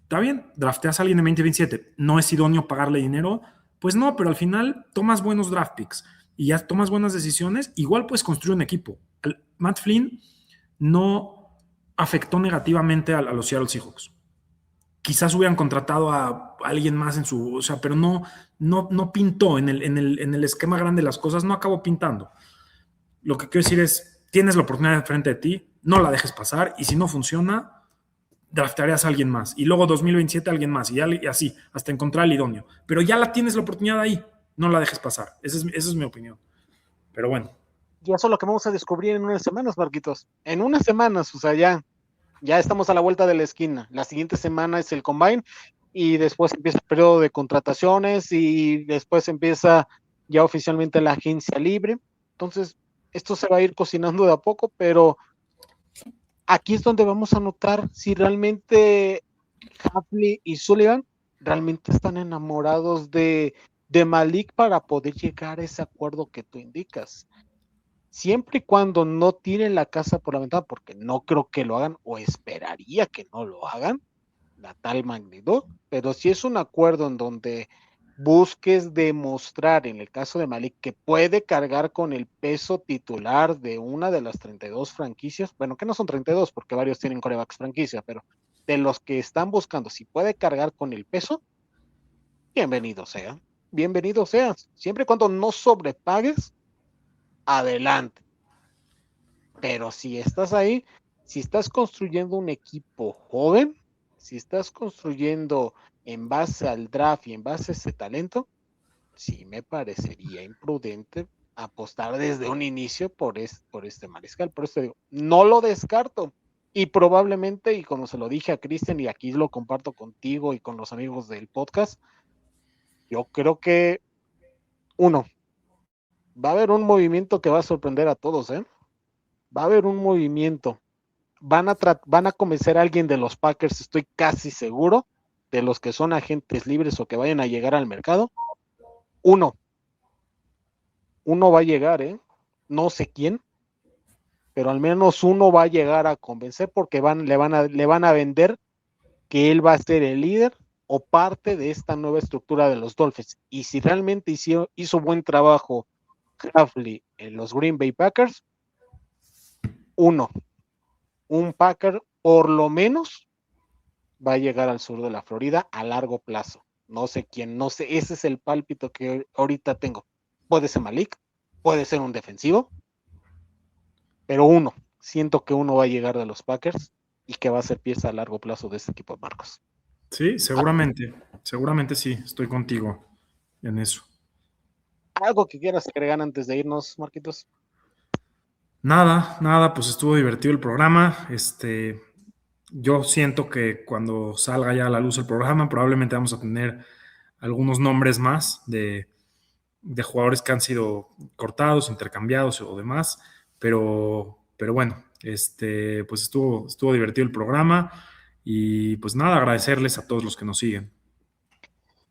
está bien, drafteas a alguien de 2027. No es idóneo pagarle dinero, pues no, pero al final tomas buenos draft picks y ya tomas buenas decisiones, igual puedes construir un equipo. Matt Flynn no afectó negativamente a los Seattle Seahawks. Quizás hubieran contratado a alguien más pero no pintó en el esquema grande de las cosas, no acabó pintando. Lo que quiero decir es, tienes la oportunidad de frente de ti, no la dejes pasar, y si no funciona, draftearías a alguien más, y luego 2027 a alguien más, y así, hasta encontrar el idóneo. Pero ya la tienes la oportunidad ahí, no la dejes pasar. Esa es mi opinión. Pero bueno. Y eso es lo que vamos a descubrir en unas semanas, Marquitos. En unas semanas, o sea, ya estamos a la vuelta de la esquina. La siguiente semana es el Combine y después empieza el periodo de contrataciones y después empieza ya oficialmente la agencia libre. Entonces, esto se va a ir cocinando de a poco, pero aquí es donde vamos a notar si realmente Hafley y Sullivan realmente están enamorados de Malik para poder llegar a ese acuerdo que tú indicas. Siempre y cuando no tiren la casa por la ventana, porque no creo que lo hagan, o esperaría que no lo hagan, la tal magnitud, pero si es un acuerdo en donde busques demostrar, en el caso de Malik, que puede cargar con el peso titular de una de las 32 franquicias, bueno, que no son 32, porque varios tienen quarterbacks franquicia, pero de los que están buscando, si puede cargar con el peso, bienvenido sea, siempre y cuando no sobrepagues, adelante. Pero si estás ahí, si estás construyendo un equipo joven, si estás construyendo en base al draft y en base a ese talento, sí me parecería imprudente apostar desde un inicio por este mariscal. Por eso digo, no lo descarto. Y probablemente, y como se lo dije a Cristian, y aquí lo comparto contigo y con los amigos del podcast, yo creo que va a haber un movimiento que va a sorprender a todos, va a haber un movimiento. Van a convencer a alguien de los Packers, estoy casi seguro, de los que son agentes libres o que vayan a llegar al mercado. Uno va a llegar, no sé quién, pero al menos uno va a llegar a convencer porque le van a vender que él va a ser el líder o parte de esta nueva estructura de los Dolphins. Y si realmente hizo buen trabajo Hafley en los Green Bay Packers, un Packer por lo menos va a llegar al sur de la Florida a largo plazo. No sé quién, ese es el pálpito que ahorita tengo. Puede ser Malik, puede ser un defensivo, pero siento que uno va a llegar de los Packers y que va a ser pieza a largo plazo de este equipo, Marcos. Sí, seguramente sí, estoy contigo en eso. ¿Algo que quieras agregar antes de irnos, Marquitos? Nada, pues estuvo divertido el programa. Yo siento que cuando salga ya a la luz el programa, probablemente vamos a tener algunos nombres más de jugadores que han sido cortados, intercambiados o demás, pero bueno, pues estuvo divertido el programa y pues nada, agradecerles a todos los que nos siguen.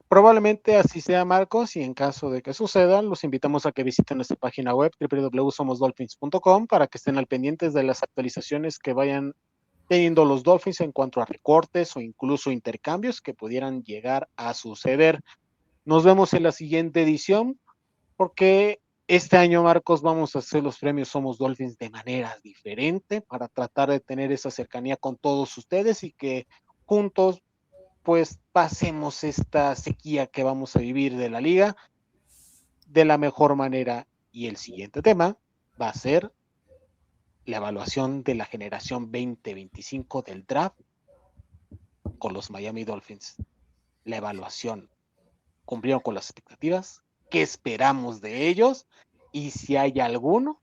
Probablemente así sea, Marcos, y en caso de que suceda, los invitamos a que visiten nuestra página web www.somosdolphins.com para que estén al pendientes de las actualizaciones que vayan teniendo los Dolphins en cuanto a recortes o incluso intercambios que pudieran llegar a suceder. Nos vemos en la siguiente edición, porque Este año, Marcos, vamos a hacer los premios Somos Dolphins de manera diferente para tratar de tener esa cercanía con todos ustedes y que juntos pues pasemos esta sequía que vamos a vivir de la liga de la mejor manera. Y el siguiente tema va a ser la evaluación de la generación 2025 del draft con los Miami Dolphins. La evaluación, ¿cumplieron con las expectativas? ¿Qué esperamos de ellos? Y si hay alguno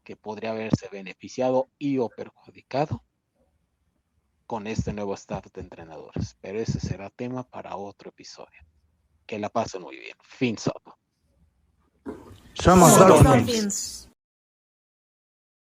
que podría haberse beneficiado y o perjudicado con este nuevo staff de entrenadores. Pero ese será tema para otro episodio. Que la pasen muy bien. Fins up. Somos Somos Dolphins. Dolphins.